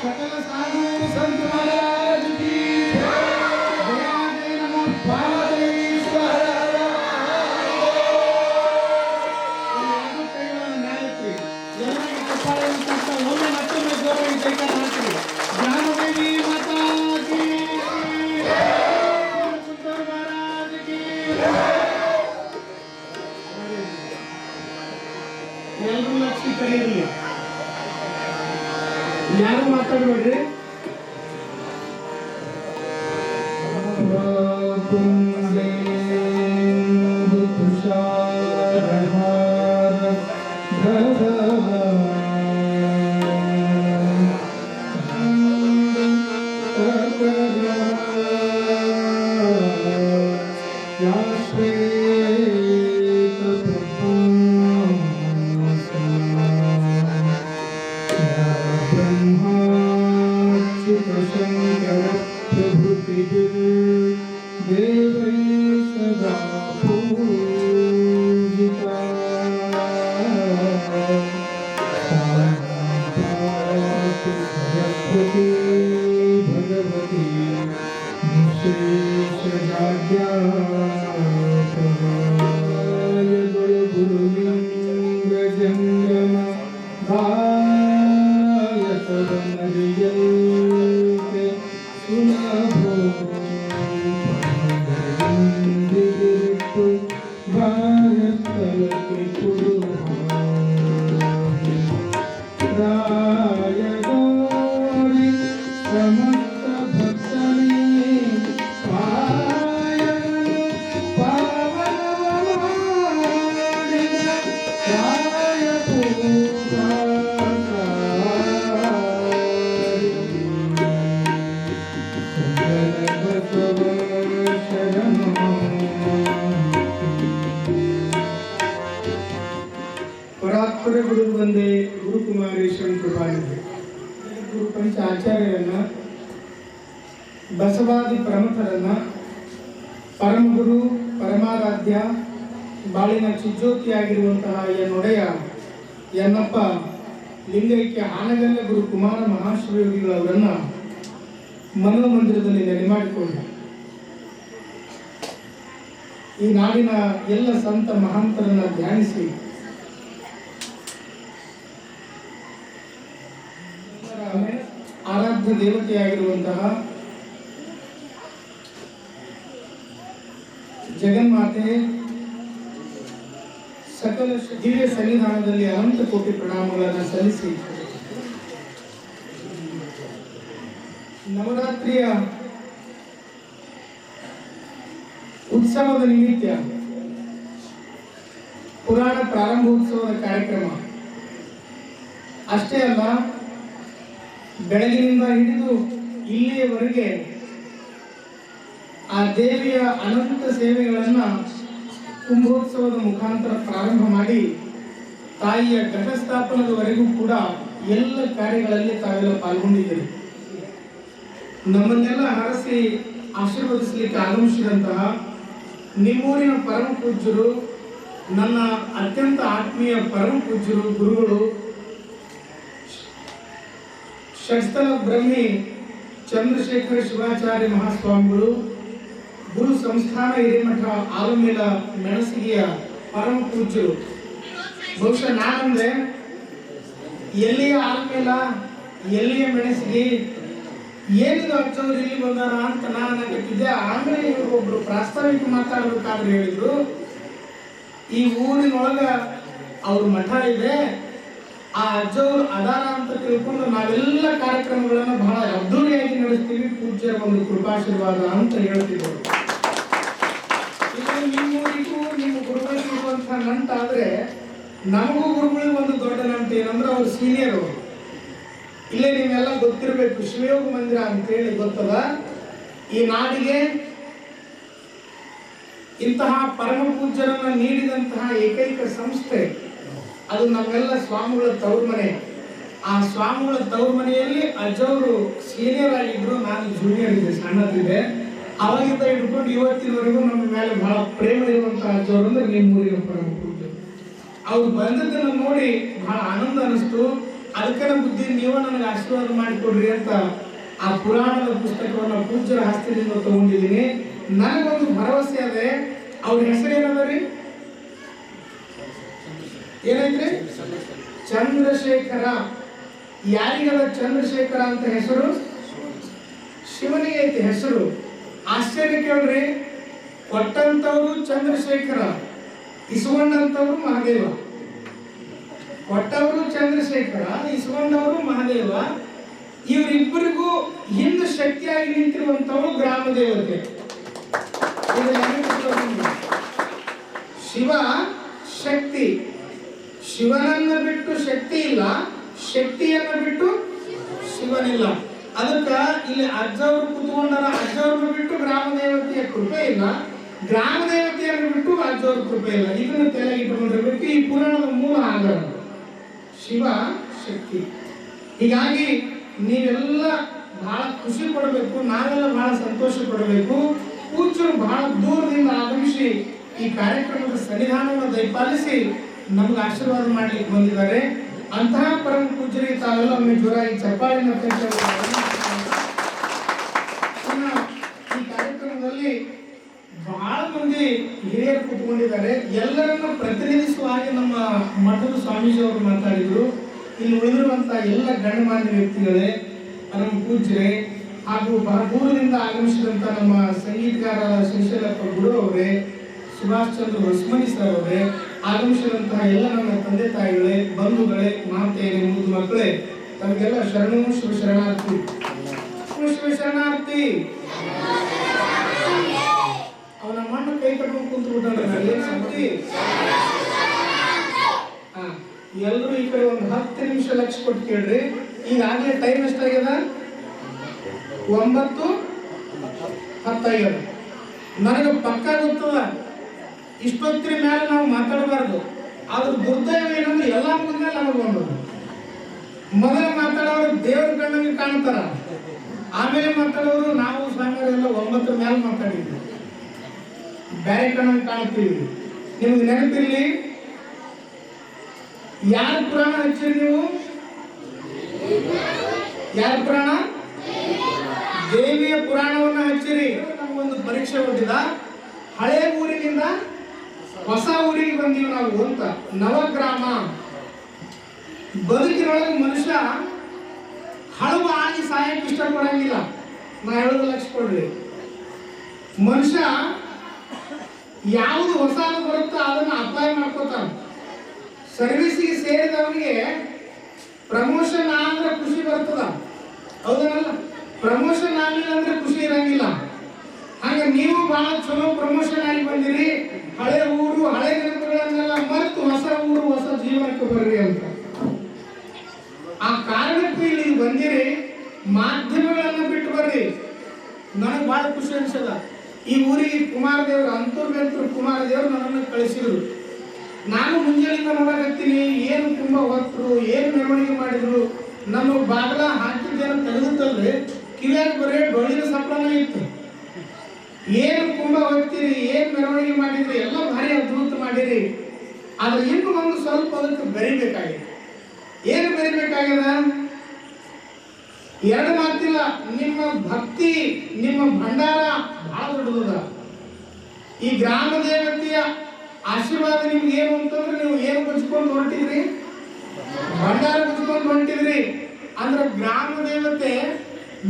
सकल साधु संत महाराज की ಪರಾತ್ಪರ ಗುರು ಬಂದೆ ಗುರುಕುಮಾರೇಶ್ವರ ಕೃಪಾನಿಧಿ ಗುರು ಪಂಚ ಆಚಾರ್ಯರನ್ನ ಬಸವಾದಿ ಪ್ರಮುಖರನ್ನ ಪರಮಗುರು ಪರಮಾರಾಧ್ಯ ಬಾಳಿನ ಚಿಜ್ಯೋತಿಯಾಗಿರುವಂತಹ ಎನ್ನೊಡೆಯ ಎನ್ನಪ್ಪ ಲಿಂಗೈಕ್ಯ ಹಾನಗಲ್ಲ ಗುರು ಕುಮಾರ ಮಹಾಶಿವಯೋಗಿಗಳವರನ್ನ ಮನೋಮಂದಿರದಲ್ಲಿ ನೆಲೆ ಮಾಡಿಕೊಂಡ ಈ ನಾಡಿನ ಎಲ್ಲ ಸಂತ ಮಹಾಂತರನ್ನ ಧ್ಯಾನಿಸಿ ಆರಾಧ್ಯ ದೇವತೆಯಾಗಿರುವಂತಹ ಜಗನ್ಮಾತೆ ಸಕಲ ದಿವ್ಯ ಸನ್ನಿಧಾನದಲ್ಲಿ ಅನಂತ ಕೋಟಿ ಪ್ರಣಾಮಗಳನ್ನು ಸಲ್ಲಿಸಿ ನವರಾತ್ರಿಯ ಉತ್ಸವದ ನಿಮಿತ್ತ ಪುರಾಣ ಪ್ರಾರಂಭೋತ್ಸವದ ಕಾರ್ಯಕ್ರಮ ಅಷ್ಟೇ ಅಲ್ಲ, ಬೆಳಗಿನಿಂದ ಹಿಡಿದು ಇಲ್ಲಿಯವರೆಗೆ ಆ ದೇವಿಯ ಅನಂತ ಸೇವೆಗಳನ್ನ ಕುಂಭೋತ್ಸವದ ಮುಖಾಂತರ ಪ್ರಾರಂಭ ಮಾಡಿ ತಾಯಿಯ ಘಟಸ್ಥಾಪನದವರೆಗೂ ಕೂಡ ಎಲ್ಲ ಕಾರ್ಯಗಳಲ್ಲಿ ತಾವೆಲ್ಲ ಪಾಲ್ಗೊಂಡಿದ್ದೀರಿ. ನಮ್ಮನ್ನೆಲ್ಲ ಹರಸಿ ಆಶೀರ್ವದಿಸಲಿಕ್ಕೆ ಆಗಮಿಸಿದಂತಹ ನಿಮ್ಮೂರಿನ ಪರಮ ಪೂಜ್ಯರು, ನನ್ನ ಅತ್ಯಂತ ಆತ್ಮೀಯ ಪರಮ ಪೂಜ್ಯರು, ಗುರುಗಳು, ಷಟ್ಸ್ಥಲ ಬ್ರಹ್ಮಿ ಚಂದ್ರಶೇಖರ ಶಿವಾಚಾರ್ಯ ಮಹಾಸ್ವಾಮಿಗಳು, ಗುರು ಸಂಸ್ಥಾನ ಹಿರೇಮಠ ಆಲಮೇಲ ಮೆಣಸಿಗೆಯ ಪರಮ ಪೂಜ್ಯರು. ಬಹುಶಃ ನಾನಂದ್ರೆ ಎಲ್ಲಿಯ ಆಲಮೇಲ, ಎಲ್ಲಿಯ ಮೆಣಸಿಗೆ, ಏನಿದು ಅಚ್ಚವರು ಇಲ್ಲಿ ಬಂದಾರ ಅಂತ ನಾನು ಅನ್ನಕ್ಕಿದ್ದೆ. ಆಮೇಲೆ ಒಬ್ರು ಪ್ರಾಸ್ತಾವಿಕ ಮಾತಾಡಬೇಕಾದ್ರೆ ಹೇಳಿದ್ರು, ಈ ಊರಿನೊಳಗ ಅವ್ರ ಮಠ ಇದೆ, ಆ ಅಜ್ಜವರು ಅದಾರ ಅಂತ ತಿಳ್ಕೊಂಡು ನಾವೆಲ್ಲ ಕಾರ್ಯಕ್ರಮಗಳನ್ನು ಬಹಳ ಅದ್ದೂರಿಯಾಗಿ ನಡೆಸ್ತೀವಿ, ಪೂಜ್ಯರ ಒಂದು ಕೃಪಾಶೀರ್ವಾದ ಅಂತ ಹೇಳ್ತಿದ್ರು. ಇದು ನಿಮ್ಮೂರಿಗೂ ನಿಮ್ಮ ಗುರುಗಳಿಗೂ ಇರುವಂತಹ ನಂಟಾದ್ರೆ, ನಮಗೂ ಗುರುಗಳಿಗೆ ಒಂದು ದೊಡ್ಡ ನಂಟು ಏನಂದ್ರೆ ಅವ್ರು ಸೀನಿಯರ್. ಇಲ್ಲೇ ನೀವೆಲ್ಲ ಗೊತ್ತಿರಬೇಕು, ಶಿವಯೋಗ ಮಂದಿರ ಅಂತೇಳಿ ಗೊತ್ತದ. ಈ ನಾಡಿಗೆ ಇಂತಹ ಪರಮ ಪೂಜ್ಯರನ್ನ ನೀಡಿದಂತಹ ಏಕೈಕ ಸಂಸ್ಥೆ ಅದು ನಮ್ಮೆಲ್ಲ ಸ್ವಾಮಿಗಳ ತವ್ರ ಮನೆ. ಆ ಸ್ವಾಮಿಗಳ ತವ್ರ ಮನೆಯಲ್ಲಿ ಅಜ್ಜವರು ಸೀನಿಯರ್ ಆಗಿದ್ರು, ನಾನು ಜೂನಿಯರ್ ಇದ್ದೆ, ಸಣ್ಣದಿದ್ದೆ. ಅವಾಗಿಂದ ಹಿಡ್ಕೊಂಡು ಇವತ್ತಿನವರೆಗೂ ನಮ್ಮ ಮೇಲೆ ಬಹಳ ಪ್ರೇಮ ಇರುವಂತಹ ಅಜ್ಜವರು ಅಂದ್ರೆ ನಿಮ್ಮೂರಿನ ಪರಮ ಪೂಜ್ಯರು. ಅವ್ರು ಬಂದದ್ದನ್ನು ನೋಡಿ ಬಹಳ ಆನಂದ ಅನಿಸ್ತು. ಅದಕ್ಕನ ಬುದ್ಧಿ ನೀವು ನನಗೆ ಆಶೀರ್ವಾದ ಮಾಡಿಕೊಡ್ರಿ ಅಂತ ಆ ಪುರಾಣದ ಪುಸ್ತಕವನ್ನು ಪೂಜ್ಯರ ಹಸ್ತದಿಂದ ತಗೊಂಡಿದ್ದೀನಿ. ನನಗೊಂದು ಭರವಸೆ ಅದೇ. ಅವ್ರ ಹೆಸರು ಏನದರಿ? ಏನೈತ್ರಿ? ಚಂದ್ರಶೇಖರ. ಯಾರಿಗದ ಚಂದ್ರಶೇಖರ ಅಂತ ಹೆಸರು? ಶಿವನಿಗೆ ಐತಿ ಹೆಸರು. ಆಶ್ಚರ್ಯ ಕೇಳ್ರಿ, ಕೊಟ್ಟಂತವ್ರು ಚಂದ್ರಶೇಖರ, ಇಸ್ಕೊಂಡಂತವ್ರು ಮಹಾದೇವ. ಕೊಟ್ಟವರು ಚಂದ್ರಶೇಖರ, ಇಸ್ಕೊಂಡವರು ಮಹಾದೇವ. ಇವರಿಬ್ಬರಿಗೂ ಹಿಂದೆ ಶಕ್ತಿಯಾಗಿ ನಿಂತಿರುವಂತವರು ಗ್ರಾಮ ದೇವತೆ. ಶಿವನನ್ನ ಬಿಟ್ಟು ಶಕ್ತಿ ಇಲ್ಲ, ಶಕ್ತಿಯನ್ನ ಬಿಟ್ಟು ಶಿವನಿಲ್ಲ. ಅದಕ್ಕ ಇಲ್ಲಿ ಅಜ್ಜವರು ಕುತ್ಕೊಂಡಾರ, ಅಜ್ಜವ್ರನ್ನ ಬಿಟ್ಟು ಗ್ರಾಮ ದೇವತೆಯ ಕೃಪೆ ಇಲ್ಲ, ಗ್ರಾಮ ದೇವತೆಯನ್ನು ಬಿಟ್ಟು ಅಜ್ಜವ್ರ ಕೃಪೆ ಇಲ್ಲ. ಇದನ್ನ ತಲೆಗೆ ಇಟ್ಟುಕೊಂಡಿರ್ಬೇಕು. ಈ ಪುರಾಣದ ಮೂಲ ಆಧಾರ ಶಿವ ಶಕ್ತಿ. ಹೀಗಾಗಿ ನೀವೆಲ್ಲ ಬಹಳ ಖುಷಿ ಪಡಬೇಕು, ನಾವೆಲ್ಲ ಬಹಳ ಸಂತೋಷ ಪಡಬೇಕು. ಪೂಜ್ಯರು ಬಹಳ ದೂರದಿಂದ ಆಗಮಿಸಿ ಈ ಕಾರ್ಯಕ್ರಮದ ಸನ್ನಿಧಾನವನ್ನು ದಯಪಾಲಿಸಿ ನಮ್ಗೆ ಆಶೀರ್ವಾದ ಮಾಡಲಿಕ್ಕೆ ಬಂದಿದ್ದಾರೆ. ಅಂತಹ ಪರಮ ಪೂಜ್ಯರಿಗೆ ತಾವೆಲ್ಲ ಒಮ್ಮೆ ಜೋರಾಗಿ ಚಪ್ಪಾಳಿನ ಈ ಕಾರ್ಯಕ್ರಮದಲ್ಲಿ ಬಹಳ ಮಂದಿ ಹಿರಿಯರು ಕೂತ್ಕೊಂಡಿದ್ದಾರೆ. ಎಲ್ಲರನ್ನು ಪ್ರತಿನಿಧಿಸುವ ಹಾಗೆ ನಮ್ಮ ಮಠದ ಸ್ವಾಮೀಜಿ ಅವರು ಮಾತಾಡಿದ್ರು. ಇಲ್ಲಿ ಉಳಿದಿರುವಂತ ಎಲ್ಲ ಗಣ್ಯಮಾನ್ಯ ವ್ಯಕ್ತಿಗಳೇ, ನಮ್ಮ ಪೂಜ್ಯರೇ, ಹಾಗೂ ದೂರದಿಂದ ಆಗಮಿಸಿದಂತ ನಮ್ಮ ಸಂಗೀತಗಾರರಾದ ಶ್ರೀಶೈಲಪ್ಪ ಗುರು ಅವರೇ, ಸುಭಾಷ್ ಚಂದ್ರ ಹೊಸಮನಿ ಸರ್ ಅವರೇ, ಆಗಮಿಸಿದಂತಹ ಎಲ್ಲ ನನ್ನ ತಂದೆ ತಾಯಿಗಳೇ, ಬಂಧುಗಳೇ, ಮಾತೆಯರೇ, ಮುದ್ದು ಮಕ್ಕಳೇ, ತಮಗೆಲ್ಲ ಶರಣು ಶಿವ ಶರಣಾರ್ಥಿ. ಶಿವ ಶರಣಾರ್ಥಿ. ಅವನ ಮಣ್ಣು ಕೈ ಕಟ್ಕೊಂಡು ಕುಂತು ಬಿಟ್ಟಾರೆ. ಎಲ್ಲರೂ ಈ ಕಡೆ ಒಂದು 10 ನಿಮಿಷ ಲಕ್ಷ ಕೊಟ್ಟು ಕೇಳ್ರಿ. ಈಗಾಗಲೇ ಟೈಮ್ ಎಷ್ಟಾಗ್ಯದ? 9:10 ನನಗೆ ಪಕ್ಕ ಗೊತ್ತದ ಇಷ್ಟೊತ್ತಿನ ಮೇಲೆ ನಾವು ಮಾತಾಡಬಾರ್ದು. ಆದ್ರ ದುರ್ದೈವ ಏನಂದ್ರೆ ಎಲ್ಲ ಮುಗಿದ್ಮೇಲೆ ನಮಗೆ ಬಂದದ್ದು. ಮೊದಲು ಮಾತಾಡೋರು ದೇವ್ರ ಕಣ್ಣಿಗೆ ಕಾಣ್ತಾರ, ಆಮೇಲೆ ಮಾತಾಡೋರು ನಾವು ಸ್ವಾಮಿಯವರೆಲ್ಲ 9 ಮೇಲೆ ಮಾತಾಡಿದ್ವಿ, ಬೇರೆ ಕಣ್ಣಿಗೆ ಕಾಣ್ತೀವಿ. ನಿಮ್ಗೆ ನೆನಪಿರ್ಲಿ, ಯಾರ ಪುರಾಣ ಹಚ್ಚಿರಿ ನೀವು? ಯಾರ ಪುರಾಣ? ದೇವಿಯ ಪುರಾಣವನ್ನ ಹಚ್ಚಿರಿ. ನಮಗೊಂದು ಪರೀಕ್ಷೆ ಹೊಟ್ಟಿದ, ಹಳೆ ಊರಿನಿಂದ ಹೊಸ ಊರಿಗೆ ಬಂದೀವಿ ನಾವು ಅಂತ. ನವಗ್ರಾಮ. ಬದುಕಿನೊಳಗೆ ಮನುಷ್ಯ ಹಳವು ಆಗಿ ಸಾಯಕ್ಕೆ ಇಷ್ಟಪಡಂಗಿಲ್ಲ. ನಾ ಹೇಳೋದು ಲಕ್ಷ ಕೊಡ್ರಿ. ಮನುಷ್ಯ ಯಾವುದು ಹೊಸದು ಬರುತ್ತೋ ಅದನ್ನ ಅಪ್ಲೈ ಮಾಡ್ಕೋತಾನ. ಸರ್ವಿಸಿಗೆ ಸೇರಿದವನಿಗೆ ಪ್ರಮೋಷನ್ ಆದ್ರೆ ಖುಷಿ ಬರ್ತದ, ಹೌದನಲ್ಲ? ಪ್ರಮೋಷನ್ ಆಗಲಿಲ್ಲ ಅಂದ್ರೆ ಖುಷಿ ಇರಂಗಿಲ್ಲ. ಹಾಗ ನೀವು ಬಹಳ ಚಲೋ ಪ್ರಮೋಷನ್ ಆಗಿ ಬಂದಿರಿ. ಹಳೆ ಊರು, ಹಳೆ ನೆನಪುಗಳನ್ನೆಲ್ಲ ಮರೆತು ಹೊಸ ಊರು, ಹೊಸ ಜೀವನಕ್ಕೆ ಬರ್ರಿ ಅಂತ. ಆ ಕಾರಣಕ್ಕೆ ಇಲ್ಲಿ ಬಂದಿರಿ. ಮಾಧ್ಯಮಗಳನ್ನ ಬಿಟ್ಟು ಬರ್ರಿ. ನನಗೆ ಬಹಳ ಖುಷಿ ಅನ್ಸದ. ಈ ಊರಿಗೆ ಕುಮಾರದೇವರು, ಅಂತೂರ್ಗಂತರು ಕುಮಾರದೇವರು ನನ್ನನ್ನು ಕಳಿಸಿದ್ರು. ನಾನು ಮುಂಜಾನೆಯಿಂದ ನೋಡಕತ್ತೀನಿ, ಏನು ತುಂಬ ಹೊತ್ತರು, ಏನು ಮೆರವಣಿಗೆ ಮಾಡಿದ್ರು. ನಮ್ಮ ಬಾಗಲ ಹಾಕಿದ್ದೇನು ತೆಗೆದುತ್ತಲ್ರಿ, ಕಿವಿಯಾಗ ಬರೀ ಡೊಳ್ಳಿನ ಸಪ್ಲನ ಇತ್ತು. ಏನು ಕುಂಭ ಹೋಗ್ತೀರಿ, ಏನು ಮೆರವಣಿಗೆ ಮಾಡಿದ್ರಿ, ಎಲ್ಲ ಭಾರಿ ಅದ್ಭುತ ಮಾಡಿರಿ. ಆದ್ರೆ ಇನ್ನು ಒಂದು ಸ್ವಲ್ಪ ಅದಕ್ಕೆ ಬೆರಿಬೇಕಾಗಿದೆ. ಏನು ಬೆರಿಬೇಕಾಗ್ಯದ? ಎರಡು ಮಾತಿಲ್ಲ, ನಿಮ್ಮ ಭಕ್ತಿ, ನಿಮ್ಮ ಭಂಡಾರ ಬಹಳ ದೊಡ್ಡದ. ಈ ಗ್ರಾಮ ದೇವತೆಯ ಆಶೀರ್ವಾದ ನಿಮ್ಗೆ ಏನು ಅಂತಂದ್ರೆ, ನೀವು ಏನು ಬಚ್ಕೊಂಡು ಹೊರಟಿದ್ರಿ? ಭಂಡಾರ ಬಚ್ಕೊಂಡು ಹೊರಟಿದ್ರಿ ಅಂದ್ರೆ ಗ್ರಾಮ ದೇವತೆ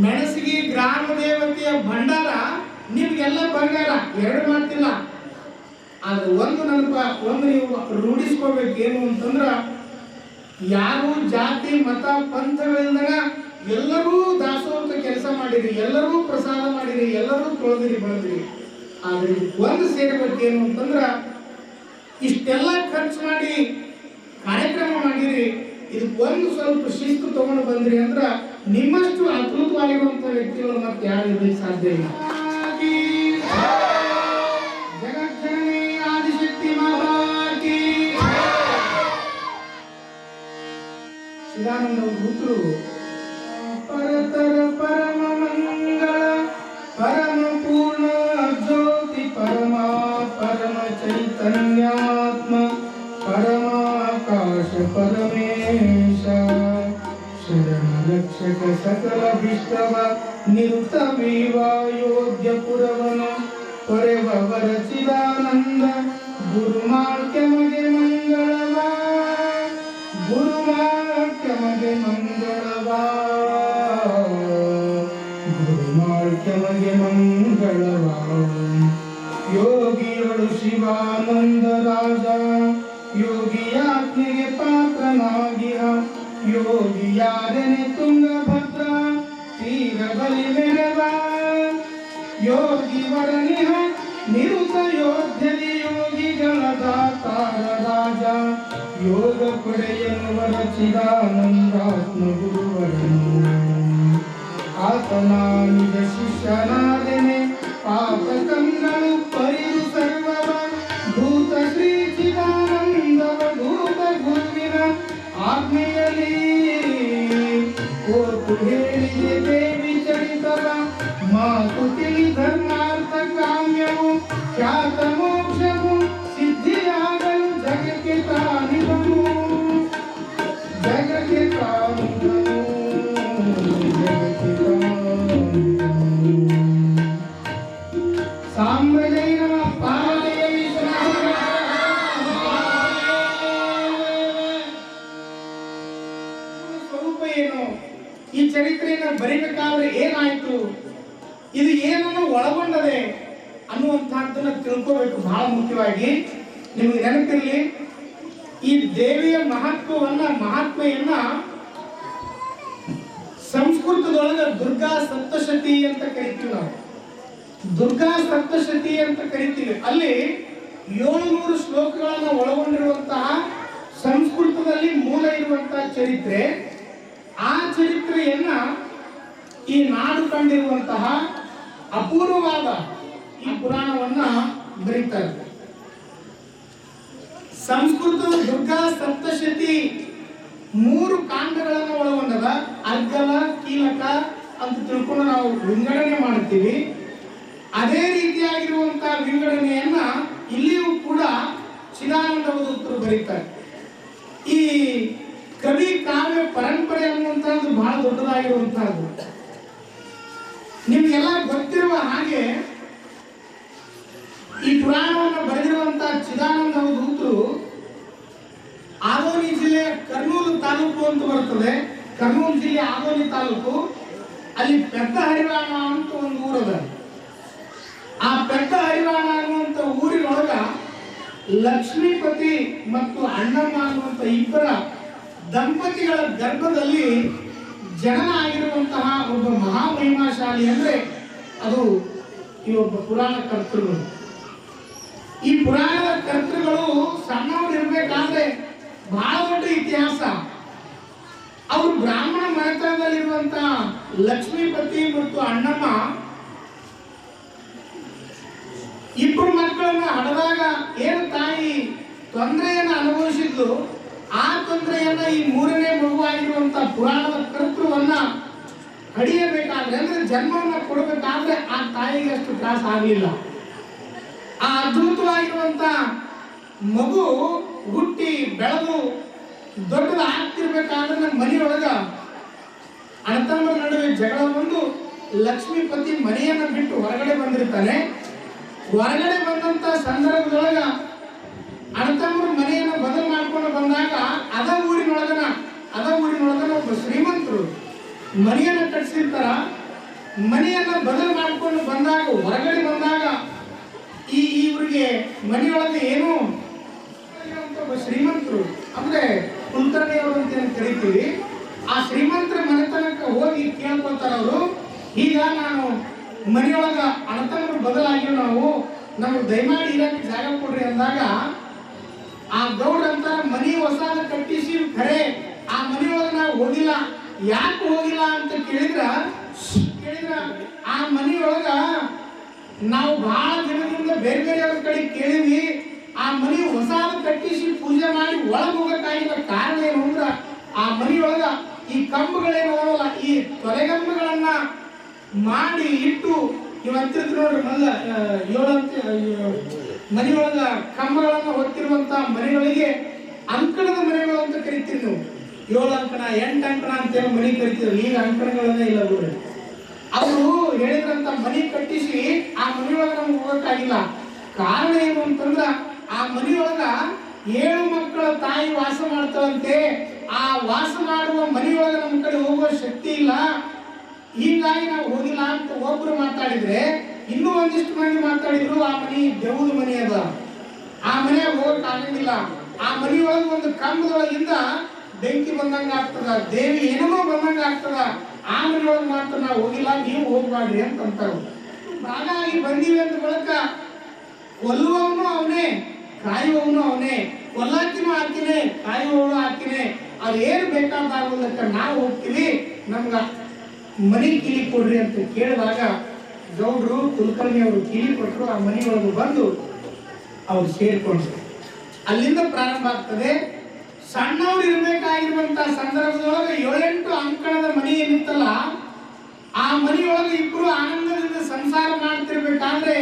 ಮೆಣಸಿಗೆ, ಗ್ರಾಮ ದೇವತೆಯ ಭಂಡಾರ ನಿಮ್ಗೆಲ್ಲ ಬಂಗಾರ. ಎರಡು ಮಾತಿಲ್ಲ. ಆದ್ರೆ ಒಂದು ಒಂದು ನೀವು ರೂಢಿಸ್ಕೋಬೇಕು. ಏನು ಅಂತಂದ್ರ, ಯಾರು ಜಾತಿ ಮತ ಪಂಥಗಳಿಂದ ಎಲ್ಲರೂ ದಾಸೋಹಕ್ಕೆ ಕೆಲಸ ಮಾಡಿರಿ, ಎಲ್ಲರೂ ಪ್ರಸಾದ ಮಾಡಿರಿ, ಎಲ್ಲರೂ ತೊಳೆದಿರಿ ಬೆಳೆದಿರಿ. ಆದ್ರೆ ಒಂದು ಸೇರ್ಬೇಕೇನು ಅಂತಂದ್ರ, ಇಷ್ಟೆಲ್ಲ ಖರ್ಚು ಮಾಡಿ ಕಾರ್ಯಕ್ರಮ ಮಾಡಿರಿ, ಇದಕ್ಕೊಂದು ಸ್ವಲ್ಪ ಶಿಸ್ತು ತಗೊಂಡು ಬಂದ್ರಿ ಅಂದ್ರ ನಿಮ್ಮಷ್ಟು ಅದ್ಭುತವಾಗಿರುವಂತ ವ್ಯಕ್ತಿಗಳು ಮತ್ತೆ ಯಾರು ಇರ್ಲಿಕ್ಕೆ ಸಾಧ್ಯ ಇಲ್ಲ. ಜಗಜ್ಜನನಿ ಆದಿಶಕ್ತಿ ಮಾತಾಕಿ. ಶಿವಾನಂದ ಭೂತರು ಪರತರ ಪರಮ ಮಂಗಳ ಪರಮ ಪೂರ್ಣ ಜ್ಯೋತಿ ಪರಮ ಪರಮ ಚೈತನ್ಯಾತ್ಮ ಪರಮಾಕಾಶ ಪರಮೇಶ ಶರಣ ರಕ್ಷಕ ಸಕಲ ವಿಶ್ವ ನಿರುತ ವಿವಾಯೋಗ್ಯ ಪುರವನ ಪೊರೆವರ ಚಿದಾನಂದ ಗುರುಮಾಳ್ಯಮಗೆ ಮಂಗಳವ, ಗುರುಮಾಳ್ಯಮಗೆ ಮಂಗಳವ, ಗುರುಮಾಳ್ಯಮಗೆ ಮಂಗಳವ. ಯೋಗಿಯಳು ಶಿವಾನಂದ ರಾಜ, ಯೋಗಿಯಾಜ್ಞೆಗೆ ಪಾತ್ರನಾಗಿಯ ಯೋಗಿಯಾರನೆ ತುಂಗಭದ್ರ ತೀರದಲ್ಲಿ ಮೆರೆವ. ಯೋಗಿ ವರನಿಹ ನಿರುತ ಯೋಧ್ಯದಿ ಯೋಗಿಗಳ ದಾತಾರ ರಾಜ, ಯೋಗ ಪಡೆಯನುವರ ಚಿದಾನಂದಾತ್ಮ ಗುರುವರನು ಆತನ ನಿಜ ಶಿಷ್ಯನಾದೆನೆ ಪಾಪ ಕಂಗಳು ಪರಿದು ಸರ್ವವ ಭೂತ ಶ್ರೀ ಚಿದಾನಂದವ ಭೂತ ಗುರುವಿನ ಆಜ್ಞೆಯಲ್ಲಿ ಕೋತು ಹೇಳಿದೆ ದೇವಿ ಚರಿತವ ಮಾತು ತಿಳಿ ಧರ್ಮಾರ್ಥ ಕಾಮ್ಯವು ಖ್ಯಾತ ಮೋಕ್ಷವು ಸಿದ್ಧಿಯಾಗಲು ಜಗಕ್ಕೆ ತಾನಿದನು ಜಗಕ್ಕೆ ತಾನಿದನು ಜಗಕ್ಕೆ ತಾನಿದನು ಸಾಂಬಜೈನ ಪಾಲಯ ಸ್ವರೂಪ ಏನು? ಈ ಚರಿತ್ರೆಯನ್ನು ಬರೀಬೇಕಾದ್ರೆ ಏನಾಯ್ತು, ಇದು ಏನನ್ನು ಒಳಗೊಂಡದೆ ಅನ್ನುವಂತಹದ್ದನ್ನ ತಿಳ್ಕೋಬೇಕು. ಬಹಳ ಮುಖ್ಯವಾಗಿ ನಿಮಗೆ ನೆನಪಿರಲಿ, ಈ ದೇವಿಯ ಮಹಾತ್ಮೆಯನ್ನ ಸಂಸ್ಕೃತದೊಳಗೆ ದುರ್ಗಾ ಸಪ್ತಶತಿ ಅಂತ ಕರಿತೀವಿ ನಾವು. ದುರ್ಗಾ ಸಪ್ತಶತಿ ಅಂತ ಕರಿತೀವಿ. ಅಲ್ಲಿ 700 ಶ್ಲೋಕಗಳನ್ನ ಒಳಗೊಂಡಿರುವಂತಹ ಸಂಸ್ಕೃತದಲ್ಲಿ ಮೂಲ ಇರುವಂತಹ ಚರಿತ್ರೆ. ಆ ಚರಿತ್ರೆಯನ್ನ ಈ ನಾಡು ಕಂಡಿರುವಂತಹ ಅಪೂರ್ವವಾದ ಈ ಪುರಾಣವನ್ನ ಬರೀತಾರೆ. ಸಂಸ್ಕೃತದ ದುರ್ಗಾ ಸಪ್ತಶತಿ 3 ಕಾಂಡಗಳನ್ನು ಒಳಗೊಂಡದ. ಅರ್ಗಲ ಕೀಲಕ ಅಂತ ತಿಳ್ಕೊಂಡು ನಾವು ವಿಂಗಡಣೆ ಮಾಡ್ತೀವಿ. ಅದೇ ರೀತಿಯಾಗಿರುವಂತಹ ವಿಂಗಡಣೆಯನ್ನ ಇಲ್ಲಿಯೂ ಕೂಡ ಚಿದಾನಂದ ಅವಧೂತರು ಬರೀತಾರೆ. ಈ ಕವಿ ಕಾವ್ಯ ಪರಂಪರೆ ಅನ್ನುವಂತಹದ್ದು ಬಹಳ ದೊಡ್ಡದಾಗಿರುವಂತಹದ್ದು. ನಿಮ್ಗೆಲ್ಲ ಗೊತ್ತಿರುವ ಹಾಗೆ ಈ ಪುರಾಣವನ್ನು ಬರೆದಿರುವಂತಹ ಚಿದಾನಂದ ಅವಧೂತರು ಆದೋನಿ ಜಿಲ್ಲೆ ಕರ್ನೂಲು ತಾಲೂಕು ಅಂತ ಬರ್ತದೆ. ಕರ್ನೂಲು ಜಿಲ್ಲೆ ಆದೋನಿ ತಾಲೂಕು. ಅಲ್ಲಿ ಪೆದ್ದ ಹರಿವಾಣ ಅಂತ ಒಂದು ಊರದ. ಆ ಪೆದ್ದ ಹರಿವಾಣ ಅನ್ನುವಂಥ ಊರಿನೊಳಗ ಲಕ್ಷ್ಮೀಪತಿ ಮತ್ತು ಅಣ್ಣಮ್ಮ ಅನ್ನುವಂಥ ಇಬ್ಬರ ದಂಪತಿಗಳ ಗರ್ಭದಲ್ಲಿ ಜನನ ಆಗಿರುವಂತಹ ಒಬ್ಬ ಮಹಾಮಹಿಮಾಶಾಲಿ ಅಂದ್ರೆ ಅದು ಈ ಒಬ್ಬ ಪುರಾಣ ಕರ್ತೃಗಳು. ಈ ಪುರಾಣದ ಕರ್ತೃಗಳು ಸಣ್ಣವರು ಇರಬೇಕಾದ್ರೆ ಬಹಳ ದೊಡ್ಡ ಇತಿಹಾಸ. ಅವರು ಬ್ರಾಹ್ಮಣ ಮನೆತನದಲ್ಲಿರುವಂತಹ ಲಕ್ಷ್ಮೀಪತಿ ಮತ್ತು ಅಣ್ಣಮ್ಮ ಇಬ್ಬರು ಮಕ್ಕಳನ್ನ ಹಡದಾಗ ಏನು ತಾಯಿ ತೊಂದರೆಯನ್ನು ಅನುಭವಿಸಿದ್ಲು, ಆ ತೊಂದರೆಯನ್ನ ಈ 3ನೇ ಮಗುವಾಗಿರುವಂತಹ ಪುರಾಣದ ಕರ್ತೃವನ್ನ ಹಡಿಯಬೇಕಾದ್ರೆ ಅಂದ್ರೆ ಜನ್ಮವನ್ನ ಕೊಡಬೇಕಾದ್ರೆ ಆ ತಾಯಿಗೆ ಅಷ್ಟು ತ್ರಾಸ ಆಗಲಿಲ್ಲ. ಆ ಅದ್ಭುತವಾಗಿರುವಂತ ಮಗು ಹುಟ್ಟಿ ಬೆಳೆದು ದೊಡ್ಡದಾಗ್ತಿರ್ಬೇಕಾದ್ರೆ ಮನೆಯೊಳಗ ಅಣ್ಣತಮ್ಮರ ನಡುವೆ ಜಗಳ ಬಂದು ಲಕ್ಷ್ಮೀಪತಿ ಮನೆಯನ್ನ ಬಿಟ್ಟು ಹೊರಗಡೆ ಬಂದಿರ್ತಾನೆ. ಹೊರಗಡೆ ಬಂದಂತ ಸಂದರ್ಭದೊಳಗ ಅಣ್ಣತಮ್ಮರು ಮನೆಯನ್ನ ಬದಲು ಮಾಡ್ಕೊಂಡು ಬಂದಾಗ ಅದ ಊರಿನೊಳಗನ ಒಬ್ಬ ಶ್ರೀಮಂತರು ಮನೆಯನ್ನ ಕಟ್ಟಿಸಿರ್ತಾರ. ಮನೆಯನ್ನ ಬದಲು ಮಾಡ್ಕೊಂಡು ಬಂದಾಗ ಹೊರಗಡೆ ಬಂದಾಗ ಇವ್ರಿಗೆ ಮನೆಯೊಳಗೆ ಏನು ಒಬ್ಬ ಶ್ರೀಮಂತರು ಅಂದ್ರೆ ಕುಲಕರ್ಣಿಯವರು ಅಂತ ಏನು ಕರಿತೀವಿ, ಆ ಶ್ರೀಮಂತರ ಮನೆತನಕ್ಕೆ ಹೋಗಿ ಕೇಳ್ಕೊಳ್ತಾರ ಅವರು. ಈಗ ನಾನು ಮನೆಯೊಳಗ ಅಣ್ಣತಮ್ಮರು ಬದಲಾಗಿರೋ ನಾವು ನಮ್ಗೆ ದಯಮಾಡಿ ಇರಕ್ಕೆ ಜಾಗ ಕೊಡ್ರಿ ಅಂದಾಗ ಆ ಗೌಡ ಅಂತ ಮನಿ ಹೊಸಾದ ಕಟ್ಟಿಸಿ ಖರೆ ಆ ಮನೆಯೊಳಗ ನಾವು ಹೋಗಿಲ್ಲ. ಯಾಕೆ ಹೋಗಿಲ್ಲ ಅಂತ ಕೇಳಿದ್ರ ಆ ಮನೆಯೊಳಗ ನಾವು ಬಹಳ ದಿನದಿಂದ ಬೇರೆ ಬೇರೆಯವ್ರ ಕಡೆ ಕೇಳಿದ್ವಿ. ಆ ಮನೆ ಹೊಸಾದ ಕಟ್ಟಿಸಿ ಪೂಜೆ ಮಾಡಿ ಒಳಗೆ ಹೋಗಕ್ಕಾಗಿಲ್ಲ. ಕಾರಣ ಏನು ಅಂದ್ರ ಆ ಮನೆಯೊಳಗ ಈ ಕಂಬಗಳೇನಲ್ಲ, ಈ ತೊಲೆಗಂಬಗಳನ್ನ ಮಾಡಿ ಇಟ್ಟು ಇವತ್ತಿರ್ತ ನೋಡ್ರಿ ಮೊದಲ 7 ಮನೆಯೊಳಗ ಕಂಬಗಳನ್ನ ಹೊತ್ತಿರುವಂತ ಮನೆಗಳಿಗೆ ಅಂಕಣದ ಮನೆಗಳು ಅಂತ ಕರಿತೀವಿ ನಾವು. 7 ಅಂಕಣ 8 ಅಂಕಣ ಅಂತ ಮನೆ ಕರಿತೀವಿ. ಈಗ ಅಂಕಣಗಳನ್ನೇ ಇಲ್ಲ ನೋಡ್ರಿ. ಅವರು ಹೇಳಿದ್ರಂತ ಮನೆ ಕಟ್ಟಿಸಿ ಆ ಮನೆಯೊಳಗ ನಮ್ಗೆ ಹೋಗಕ್ಕಾಗಿಲ್ಲ. ಕಾರಣ ಏನು ಅಂತಂದ್ರ ಆ ಮನೆಯೊಳಗ 7 ಮಕ್ಕಳ ತಾಯಿ ವಾಸ ಮಾಡ್ತಾವಂತೆ. ಆ ವಾಸ ಮಾಡುವ ಮನೆಯೊಳಗ ನಮ್ಮ ಕಡೆ ಹೋಗುವ ಶಕ್ತಿ ಇಲ್ಲ, ಹೀಗಾಗಿ ನಾವು ಹೋಗಿಲ್ಲ ಅಂತ ಒಬ್ರು ಮಾತಾಡಿದ್ರೆ ಇನ್ನೂ ಒಂದಿಷ್ಟು ಮಂದಿ ಮಾತಾಡಿದ್ರು ಆ ಮನೆ ದೇವದ ಮನೆ ಅದ, ಆ ಮನೆಯಾಗ ಹೋಗಕ್ ಆಗಂಗಿಲ್ಲ. ಆ ಮನೆಯೊಳಗ ಒಂದು ಕಂಬದೊಳಗಿಂದ ಬೆಂಕಿ ಬಂದಂಗ ಆಗ್ತದ, ದೇವಿ ಏನೋ ಬಂದಂಗ ಆಗ್ತದ. ಆ ಮನೆಯೊಳಗೆ ಮಾತ್ರ ನಾವು ಹೋಗಿಲ್ಲ, ನೀವು ಹೋಗ್ಬಾಡ್ರಿ ಅಂತ ಅಂತಾರ. ಹಾಗಾಗಿ ಬಂದಿವಿ ಅಂತ ಬಳಕ ಕೊಲ್ಲುವವನು ಅವನೇ, ಕಾಯುವವನು ಅವನೇ. ಕೊಲ್ಲಾಕಿನೂ ಹಾಕಿನೇ ಕಾಯುವಳು ಹಾಕಿನೇ ಅದು ಏನು ಬೇಕಾದಾಗೋದಕ್ಕೆ ನಾವು ಹೋಗ್ತೀವಿ, ನಮ್ಗೆ ಮನೆ ಕೀಲಿ ಕೊಡ್ರಿ ಅಂತ ಕೇಳಿದಾಗ ಗೌಡ್ರು ಕುಲಕರ್ಣಿ ಅವರು ಕೀಲಿ ಕೊಟ್ಟರು. ಆ ಮನೆಯೊಳಗೆ ಬಂದು ಅವ್ರು ಸೇರ್ಕೊಂಡ್ರು. ಅಲ್ಲಿಂದ ಪ್ರಾರಂಭ ಆಗ್ತದೆ. ಸಣ್ಣವ್ರು ಇರಬೇಕಾಗಿರುವಂತ ಸಂದರ್ಭದೊಳಗೆ 7-8 ಅಂಕಣದ ಮನೆ ಏನಿತ್ತಲ್ಲ, ಆ ಮನೆಯೊಳಗೆ ಇಬ್ರು ಆನಂದದಿಂದ ಸಂಸಾರ ಮಾಡ್ತಿರ್ಬೇಕಾದ್ರೆ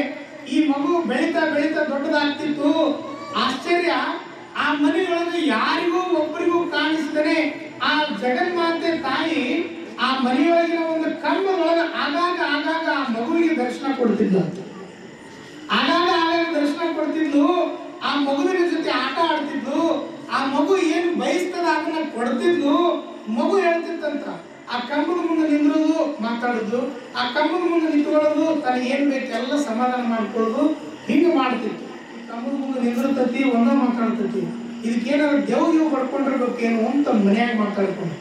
ಈ ಮಗು ಬೆಳೀತಾ ಬೆಳೀತಾ ದೊಡ್ಡದಾಗ್ತಿತ್ತು. ಆಶ್ಚರ್ಯ, ಆ ಮನೆಯೊಳಗೆ ಯಾರಿಗೂ ಒಬ್ಬರಿಗೂ ಕಾಣಿಸಿದರೆ ಆ ಜಗನ್ಮಾತೆ ತಾಯಿ ಆ ಮನೆಯೊಳಗಿನ ಒಂದು ಕಂಬದೊಳಗೆ ಆಗಾಗ ಆಗಾಗ ಆ ಮಗುವಿಗೆ ದರ್ಶನ ಕೊಡ್ತಿದ್ಲು. ಆಗಾಗ ಆಗಾಗ ದರ್ಶನ ಕೊಡ್ತಿದ್ಲು. ಆ ಮಗುವಿನ ಜೊತೆ ಆಟ ಆಡ್ತಿದ್ಲು. ಆ ಮಗು ಏನು ಬಯಸ್ತದ ಅದನ್ನ ಕೊಡ್ತಿದ್ಲು. ಮಗು ಹೇಳ್ತಿತ್ತಂತ, ಆ ಕಂಬದ ಮುಂದೆ ನಿಂದ್ರೋದು ಮಾತಾಡೋದು, ಆ ಕಂಬದ ಮುಂದೆ ನಿಂತ್ಕೊಳ್ಳೋದು, ತನಗೆ ಏನ್ ಬೇಕು ಎಲ್ಲ ಸಮಾಧಾನ ಮಾಡ್ಕೊಳ್ಳೋದು, ಹಿಂಗೆ ಮಾಡ್ತಿತ್ತು. ಕಂಬದ ಮುಂದೆ ನಿಂದಿರ್ತತಿ, ಒಂದ ಮಾತಾಡ್ತತಿ. ಇದಕ್ಕೇನಾದ್ರು ದೇವ್ರು ಪಡ್ಕೊಂಡಿರ್ಬೇಕೇನು ಅಂತ ಮನ್ಯಾಗ ಮಾತಾಡ್ಕೊಂಡು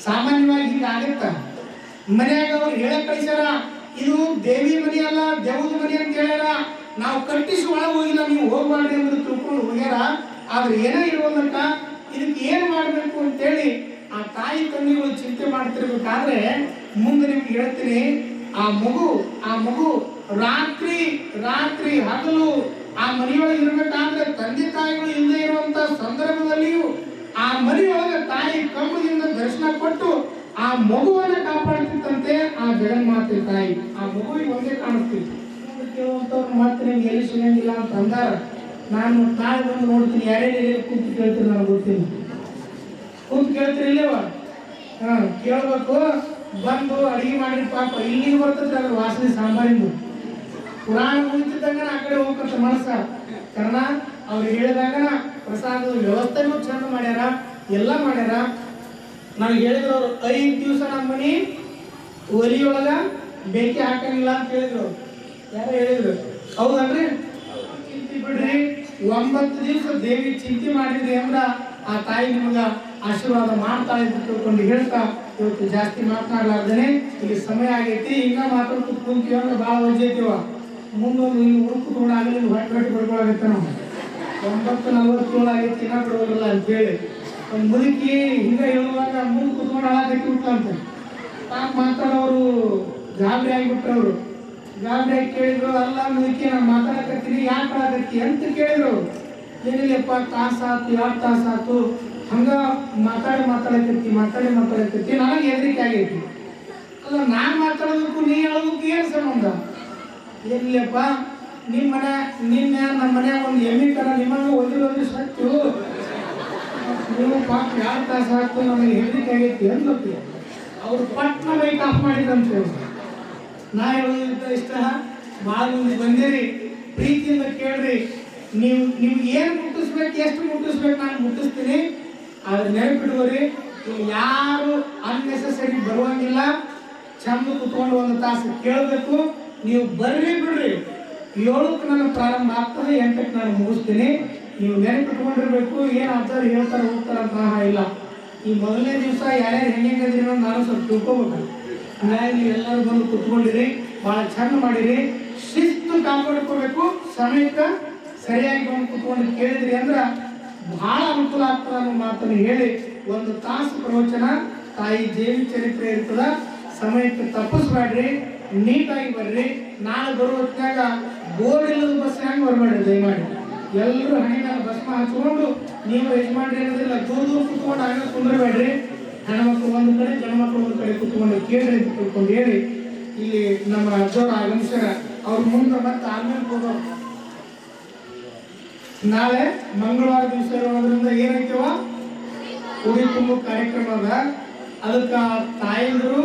ಸಾಮಾನ್ಯವಾಗಿ ಹಿಂಗೆ ಆಗತ್ತ. ಮನ್ಯಾಗ ಅವ್ರು ಹೇಳಕ್ ಕಳಿಸ್ಯಾರ, ಇದು ದೇವಿ ಮನೆ ಅಲ್ಲ ದೇವದ ಮನೆ ಅಂತ ಹೇಳ್ಯಾರ, ನಾವು ಕಟ್ಟಿಸಿ ಒಳಗೆ ಹೋಗಿಲ್ಲ, ನೀವು ಹೋಗ್ಬಾರ್ದು ಅಂತ ತಿಳ್ಕೊಂಡು ಹೋಗ್ಯಾರ. ಆದ್ರೆ ಏನೋ ಇರುವುದಕ್ಕ ಇದಕ್ಕೆ ಏನ್ ಮಾಡ್ಬೇಕು ಅಂತೇಳಿ ಆ ತಾಯಿ ತಂದೆಗಳು ಚಿಂತೆ ಮಾಡ್ತಿರ್ಬೇಕಾದ್ರೆ ಮುಂದೆ ನಿಮ್ಗೆ ಹೇಳ್ತೀನಿ, ಆ ಮಗು ರಾತ್ರಿ ರಾತ್ರಿ ಹಗಲು ಆ ಮನೆಯೊಳಗೆ ಇರ್ಬೇಕಾದ್ರೆ ತಂದೆ ತಾಯಿಗಳು ಇಲ್ಲದೆ ಇರುವಂತ ಸಂದರ್ಭದಲ್ಲಿಯೂ ಆ ಮನೆಯೊಳಗೆ ತಾಯಿ ಕಂಬದಿಂದ ದರ್ಶನ ಕೊಟ್ಟು ಆ ಮಗುವನ್ನ ಕಾಪಾಡ್ತಿತ್ತಂತೆ ಆ ಜಗನ್ಮಾತೆ ತಾಯಿ. ಆ ಮಗುವಿಗೆ ಒಂದೇ ಕಾಣಿಸ್ತಿತ್ತು. ಕೇಳುವಂತವ್ರು ಮತ್ತೆ ನಿಮ್ಗೆ ಎಲ್ಲಿ ಸಿಗಂಗಿಲ್ಲ ಅಂತ ಅಂದಾರ. ನಾನು ನಾಳೆ ಬಂದು ನೋಡ್ತೀನಿ, ಯಾರ್ಯಾರು ಕೂತು ಕೇಳ್ತೀನಿ, ನನಗೆ ಗೊತ್ತಿಲ್ಲ. ಕೂತು ಕೇಳ್ತೀರಿ ಇಲ್ಲವ? ಕೇಳ್ಬೇಕು. ಬಂದು ಅಡಿಗೆ ಮಾಡಿ ಪಾಪ ಇಲ್ಲಿಗೆ ಬರ್ತದೆ ಅದ್ರ ವಾಸನೆ ಸಾಂಬಾರಿಂದು. ಪುರಾಣ ಮುಗಿತಿದ್ದಂಗ ಆ ಕಡೆ ಹೋಗ್ತದೆ ಮನಸ್ಸ. ಕಾರಣ ಅವ್ರು ಹೇಳಿದಾಗ ಪ್ರಸಾದದ ವ್ಯವಸ್ಥೆನೂ ಚಂದ ಮಾಡ್ಯಾರ, ಎಲ್ಲ ಮಾಡ್ಯಾರ. ನನಗೆ ಹೇಳಿದ್ರು ಅವ್ರು 5 ದಿವಸ ನಮ್ಮ ಮನೆ ಒಲಿಯೊಳಗ ಬೆಂಕಿ ಹಾಕಂಗಿಲ್ಲ ಅಂತ ಹೇಳಿದ್ರು. ಯಾರು ಹೇಳಿದ್ರು? ಹೌದಲ್ರಿ? ಚಿಂತೆ ಬಿಡ್ರಿ, 9 ದಿವಸ ದೇವಿ ಚಿಂತೆ ಮಾಡಿದ್ರಿ ಅಂದ್ರ ಆ ತಾಯಿ ನಿಮಗ ಆಶೀರ್ವಾದ ಮಾಡ್ತಾಳೆ ಅಂತ ತಿಳ್ಕೊಂಡು ಹೇಳ್ತಾ ಇವತ್ತು ಜಾಸ್ತಿ ಮಾತನಾಡ್ಲಾರ್ದೇನೆ ಇಲ್ಲಿ ಸಮಯ ಆಗೈತಿ. ಹಿಂಗ ಮಾತಾಡ್ತು ಕುಂತೀವಿ ಅಂದ್ರೆ ಭಾಳ ವಜ್ಜೈತಿವ. ಮುಂದೊಂದು ಇಲ್ಲಿ ಹುಡುಕು ಆಗಲಿ ಹೊಟ್ಟೆ ಬಿಡ್ಕೊಳಾಗತ್ತೆ. ನಾವು 9:47 ಆಗೈತಿ, ಇನ್ನ ಬಿಡೋದಿಲ್ಲ ಅಂತೇಳಿ ಒಂದು ಮುದುಕಿ ಹಿಂಗ ಹೇಳುವಾಗ ಮುಂದೆ ಕುತ್ಕೊಂಡು ಹಾಳಾಗಕ್ಕೆ ಬಿಟ್ಲಂತ. ಪಾಪ ಮಾತಾಡೋರು ಗಾಬರಿ ಆಗಿಬಿಟ್ರವ್ರು. ಗಾಬರಿ ಆಗಿ ಕೇಳಿದ್ರು, ಅಲ್ಲ ಮುದುಕಿ ನಾನು ಮಾತಾಡಕತ್ತೀನಿ, ಯಾಕೆ ಆಗತ್ತಿ ಅಂತ ಕೇಳಿದ್ರು. ಏನಿಲ್ಲಪ್ಪ, ತಾಸಾತು 2 ತಾಸಾತು ಹಂಗ ಮಾತಾಡಕತ್ತಿ ನನಗೆ ಹೆದರಿಕೆ ಆಗೈತಿ. ಅಲ್ಲ ನಾನು ಮಾತಾಡೋದಕ್ಕೂ ನೀ ಹೇಳೋದಕ್ಕೂ ಏನು ಸಂಬಂಧ? ಏನಿಲ್ಲಪ್ಪ, ನಿನ್ನೆ ನಮ್ಮ ಮನ್ಯಾಗ ಒಂದು ಎಮ್ಮೆ ತರ ನಿಮಗೆ ಓದಿರೋದು ಸತ್ತು ನೀವು ಪಾಪ 2 ತಾಸು ಹಾಕ್ತು ನನಗೆ ಹೆದರಿಕೆ ಆಗೈತಿ ಅಂದ್ಲತ್ತಿ. ಅವ್ರು ಪಟ್ನ ಬೈಕ್ ಆಫ್ ಮಾಡಿದಂತೆ. ನಾ ಹೇಳೋದ್ರಿಂದ ಇಷ್ಟ, ಭಾಳ ಮಂದಿ ಬಂದಿರಿ, ಪ್ರೀತಿಯಿಂದ ಕೇಳ್ರಿ. ನಿಮ್ಗೆ ಏನು ಮುಟ್ಟಿಸ್ಬೇಕು, ಎಷ್ಟು ಮುಟ್ಟಿಸ್ಬೇಕು ನಾನು ಮುಟ್ಟಿಸ್ತೀನಿ. ಆದ್ರೆ ನೆನಪಿಡುವರಿ, ಯಾರು ಅನ್ನೆಸೆಸರಿ ಬರುವಂಗಿಲ್ಲ. ಚಂದ ಕುತ್ಕೊಂಡು 1 ತಾಸು ಕೇಳಬೇಕು. ನೀವು ಬರ್ರಿ ಬಿಡ್ರಿ, 7ಕ್ಕೆ ನಾನು ಪ್ರಾರಂಭ ಆಗ್ತದೆ, 8ಕ್ಕೆ ನಾನು ಮುಗಿಸ್ತೀನಿ. ನೀವು ನೆನಪಿಟ್ಕೊಂಡಿರ್ಬೇಕು. ಏನು ಆಚಾರ್ಯ ಹೇಳ್ತಾರೆ ಹೋಗ್ತಾರೆ ಅಂತ ಇಲ್ಲ. ಈ ಮೊದಲನೇ ದಿವಸ ಯಾರ್ಯಾರು ಹೆಂಗದಿರಿ ಅನ್ನೋದು ನಾನು ಸ್ವಲ್ಪ ತಿಳ್ಕೊಬೇಕು. ಹಾಗಾಗಿ ನೀವು ಎಲ್ಲರೂ ಬಂದು ಕುತ್ಕೊಂಡಿರಿ, ಭಾಳ ಚಂದ ಮಾಡಿರಿ. ಶಿಸ್ತು ಕಾಪಾಡ್ಕೋಬೇಕು. ಸಮಯಕ್ಕೆ ಸರಿಯಾಗಿ ಬಂದು ಕುತ್ಕೊಂಡು ಕೇಳಿದ್ರಿ ಅಂದ್ರೆ ಬಹಳ ಅನುಕೂಲ ಆಗ್ತದೆ ಅನ್ನೋ ಮಾತನ್ನು ಹೇಳಿ 1 ತಾಸು ಪ್ರವಚನ ತಾಯಿ ದೇವಿ ಚರಿತ್ರೆ ಇರ್ತದ. ಸಮಯಕ್ಕೆ ತಪ್ಪಿಸ್ಬೇಡ್ರಿ, ನೀಟಾಗಿ ಬರ್ರಿ. ನಾಳೆ ಬರುವ ಹೊತ್ತಿನಾಗ ಬೋರ್ಡ್ ಇಲ್ಲದ ಬಸ್ ಹೆಂಗೆ ಬರಬೇಡ್ರಿ. ದಯಮಾಡಿ ಎಲ್ಲರೂ ಹಣ್ಣಿನ ಭಸ್ಮ ಹಚ್ಕೊಂಡು ನೀವು ಯಜಮಾನ್ರಿ ಅನ್ನೋದಿಲ್ಲ, ದೂರ ಕುತ್ಕೊಂಡು ಹಂಗೆ ಕುಂದ್ರಬೇಡ್ರಿ. ಹೆಣ್ಮಕ್ಳು ಒಂದು ಕಡೆ, ಗಣಮಕ್ಳು ಒಂದು ಕಡೆ ಕುತ್ಕೊಂಡು ಕೇಳಿ ತಿಳ್ಕೊಂಡು ಹೇಳಿ ಇಲ್ಲಿ ನಮ್ಮ ಅಜ್ಜವ್ರು ಆಗಮಿಸ್ಯಾರ. ಅವ್ರ ಮುಂದೆ ಮತ್ತೆ ಆದ್ಮೇಲೆ ಹೋಗೋರು. ನಾಳೆ ಮಂಗಳವಾರ ದಿವಸ ಇರೋದ್ರಿಂದ ಏನೈತವ ಉಡಿ ತುಂಬೋ ಕಾರ್ಯಕ್ರಮ ಅದ. ಅದಕ್ಕೆ ತಾಯಂದ್ರು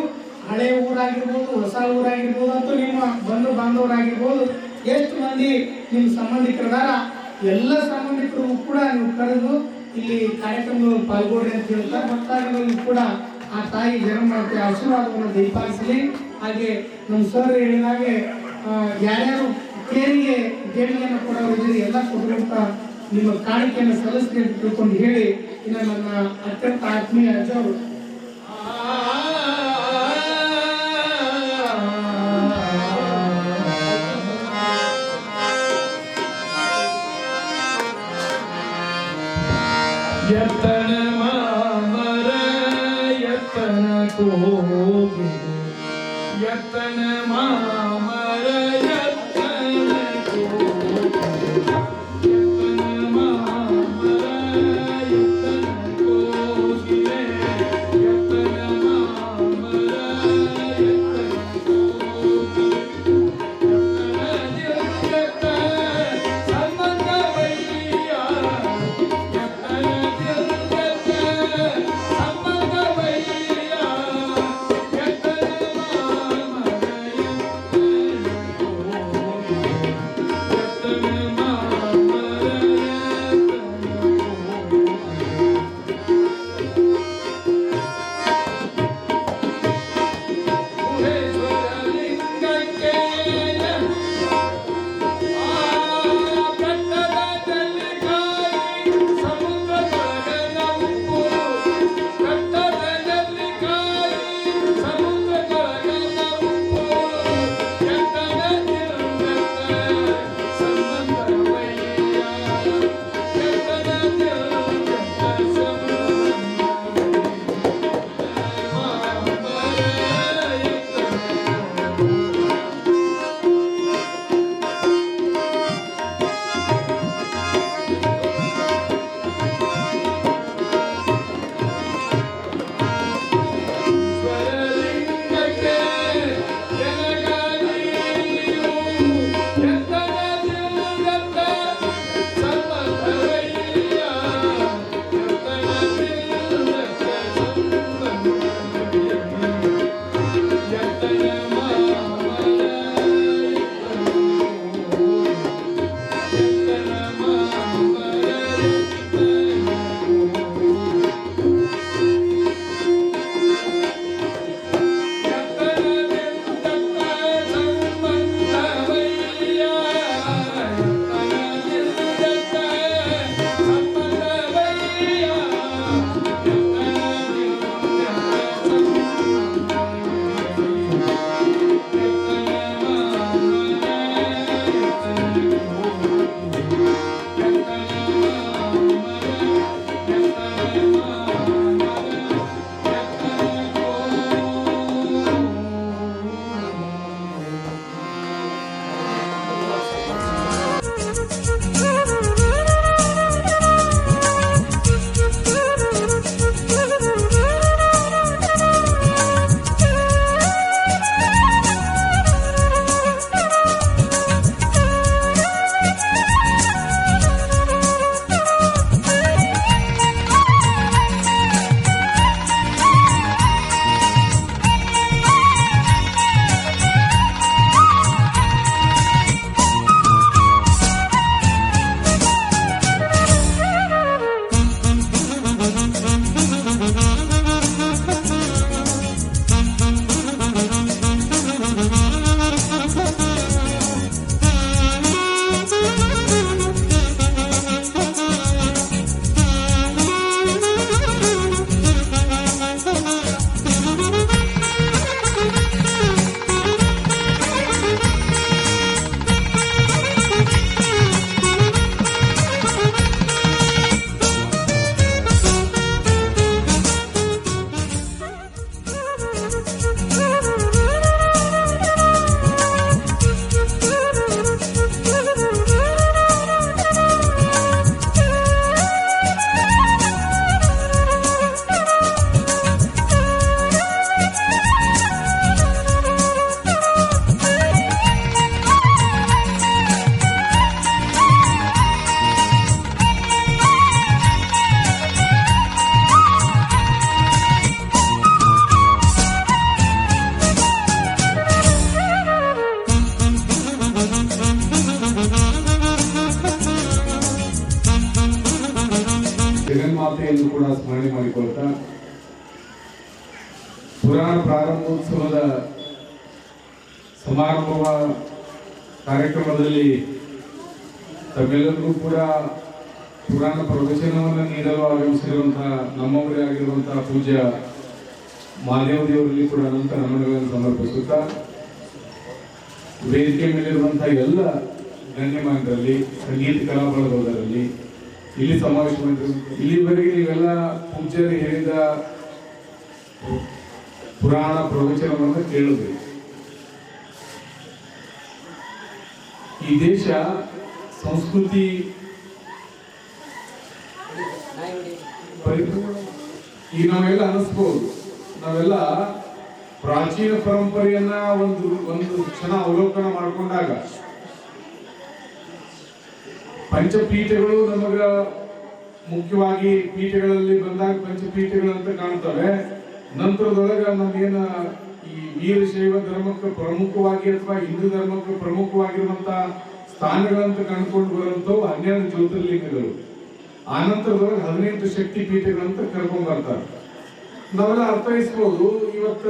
ಹಳೆ ಊರಾಗಿರ್ಬೋದು, ಹೊಸ ಊರಾಗಿರ್ಬೋದು, ಅಥವಾ ನಿಮ್ಮ ಬಂಧು ಬಾಂಧವರಾಗಿರ್ಬೋದು, ಎಷ್ಟು ಮಂದಿ ನಿಮ್ಮ ಸಂಬಂಧಿಕರದಾರ ಎಲ್ಲ ಸಂಬಂಧಿಕರು ಕೂಡ ನೀವು ಕರೆದು ಇಲ್ಲಿ ಕಾರ್ಯಕ್ರಮದಲ್ಲಿ ಪಾಲ್ಗೊಳ್ಳಿ ಅಂತ ಹೇಳ್ತಾರೆ. ಭಕ್ತಾದಿಗಳು ಕೂಡ ಆ ತಾಯಿ ಜಗನ್ಮಾತೆ ಆಶೀರ್ವಾದವನ್ನು ದಯಪಾಲಿಸಲಿ. ಹಾಗೆ ನಮ್ಮ ಸರ್ ಹೇಳಿದಾಗೆ ಯಾರ್ಯಾರು ಕೇರಿಗೆ ದೇಣಿಗೆಯನ್ನು ಕೊಡೋರಿದ್ದೀರಿ ಎಲ್ಲ ಕೊಡುವಂತ ನಿಮ್ಮ ಕಾಣಿಕೆಯನ್ನು ಸಲ್ಲಿಸಲಿ ಅಂತ ತಿಳ್ಕೊಂಡು ಹೇಳಿ ಇನ್ನು ನನ್ನ ಅತ್ಯಂತ ಆತ್ಮೀಯ ಅಜ್ಜವರು ಯತನ ಮಾಮರ ಯತನ ಕೋಗಿ ಯತನ ಮಾಮರ ಯತನ ಕೋಗಿ ಯತನ ಮಾಮರ ಯತನ ಕೋಗಿ ಯತನ ಮಾಮರ ಯತನ ಕೋಗಿ ಯತನ ದಿವ್ಯತ ಸಮಗವಯ್ಯ ಯತನ ದಿವ್ಯತ ಸಮಗವಯ್ಯ ಯತನ ಮಾಮರ ಯತನ ಮಾಮರ ಲಿಂಗಕ್ಕೆ ಕಟ್ಟದಲ್ಲಿ ಕಾಯಿ ಸಮುದ್ರದೊಳಗನ ಉಪ್ಪು ಕಟ್ಟದಲ್ಲಿ ಕಾಯಿ ಸಮುದ್ರದೊಳಗನ ಉಪ್ಪು ಯತನ ದಿವ್ಯತ ಸಂಬಂಧವಯ್ಯ ಯತನ ದಿವ್ಯತ ಸ್ವರಲಿಂಗಕ್ಕೆ ಜನಗಾಲಿಯು ಯತನ ದಿವ್ಯತ ಸಂಬಂಧವಯ್ಯ ಯತನ ದಿವ್ಯತ ಸಂಬಂಧವಯ್ಯ ಯತನ ಮಾಮರ ಯತನ ಮಾಮರ ಜಗನ್ಮಾತೆಯನ್ನು ಕೂಡ ಸ್ಮರಣೆ ಮಾಡಿಕೊಳ್ತಾ ಪುರಾಣ ಪ್ರಾರಂಭೋತ್ಸವದ ಸಮಾರಂಭ ಕಾರ್ಯಕ್ರಮದಲ್ಲಿ ತಮ್ಮೆಲ್ಲರಿಗೂ ಕೂಡ ಪುರಾಣ ಪ್ರವಚನವನ್ನು ನೀಡಲು ಆಗಮಿಸಿರುವಂತಹ ನಮ್ಮವರೇ ಆಗಿರುವಂತಹ ಪೂಜ್ಯ ಮಹಾದೇವ ದೇವರಲ್ಲಿ ಕೂಡ ಅನಂತ ನಮನಗಳನ್ನು ಸಮರ್ಪಿಸುತ್ತಾ ವೇದಿಕೆ ಮೇಲಿರುವಂತಹ ಎಲ್ಲ ಗಣ್ಯಮಾನ್ಯರಲ್ಲಿ ಸಂಗೀತ ಕಲಾಬಳಗದಲ್ಲಿ ಇಲ್ಲಿ ಸಮಾವೇಶ ಮಾಡಿದ್ರು. ಇಲ್ಲಿವರೆಗೆ ನೀವೆಲ್ಲ ಪೂಜ್ಯರು ಹೇಳಿದ ಪುರಾಣ ಪ್ರವಚನವನ್ನು ಕೇಳಿದ್ರಿ. ಈ ದೇಶ ಸಂಸ್ಕೃತಿ ಈಗ ನಾವೆಲ್ಲ ಅನಿಸ್ಬೋದು, ನಾವೆಲ್ಲ ಪ್ರಾಚೀನ ಪರಂಪರೆಯನ್ನ ಒಂದು ಕ್ಷಣ ಅವಲೋಕನ ಮಾಡಿಕೊಂಡಾಗ ಪಂಚಪೀಠಗಳು ನಮಗ ಮುಖ್ಯವಾಗಿ ಪೀಠಗಳಲ್ಲಿ ಬಂದಾಗ ಪಂಚಪೀಠಗಳಂತ ಕಾಣ್ತವೆ. ನಂತರದೊಳಗ ನಮ್ಗೇನ ಈ ವೀರಶೈವ ಧರ್ಮಕ್ಕೆ ಪ್ರಮುಖವಾಗಿ ಅಥವಾ ಹಿಂದೂ ಧರ್ಮಕ್ಕೆ ಪ್ರಮುಖವಾಗಿರುವಂತ ಸ್ಥಾನಗಳಂತ ಕಂಡುಕೊಂಡು ಬರುವಂತವು 12 ಜ್ಯೋತಿರ್ಲಿಂಗಗಳು. ಆನಂತರದೊಳಗೆ 18 ಶಕ್ತಿ ಪೀಠಗಳಂತ ಕರ್ಕೊಂಡ್ ಬರ್ತಾರೆ. ನಾವೆಲ್ಲ ಅರ್ಥೈಸ್ಬೋದು, ಇವತ್ತ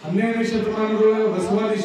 12ನೇ ಶತಮಾನದೊಳಗೆ ಬಸವಾದಿ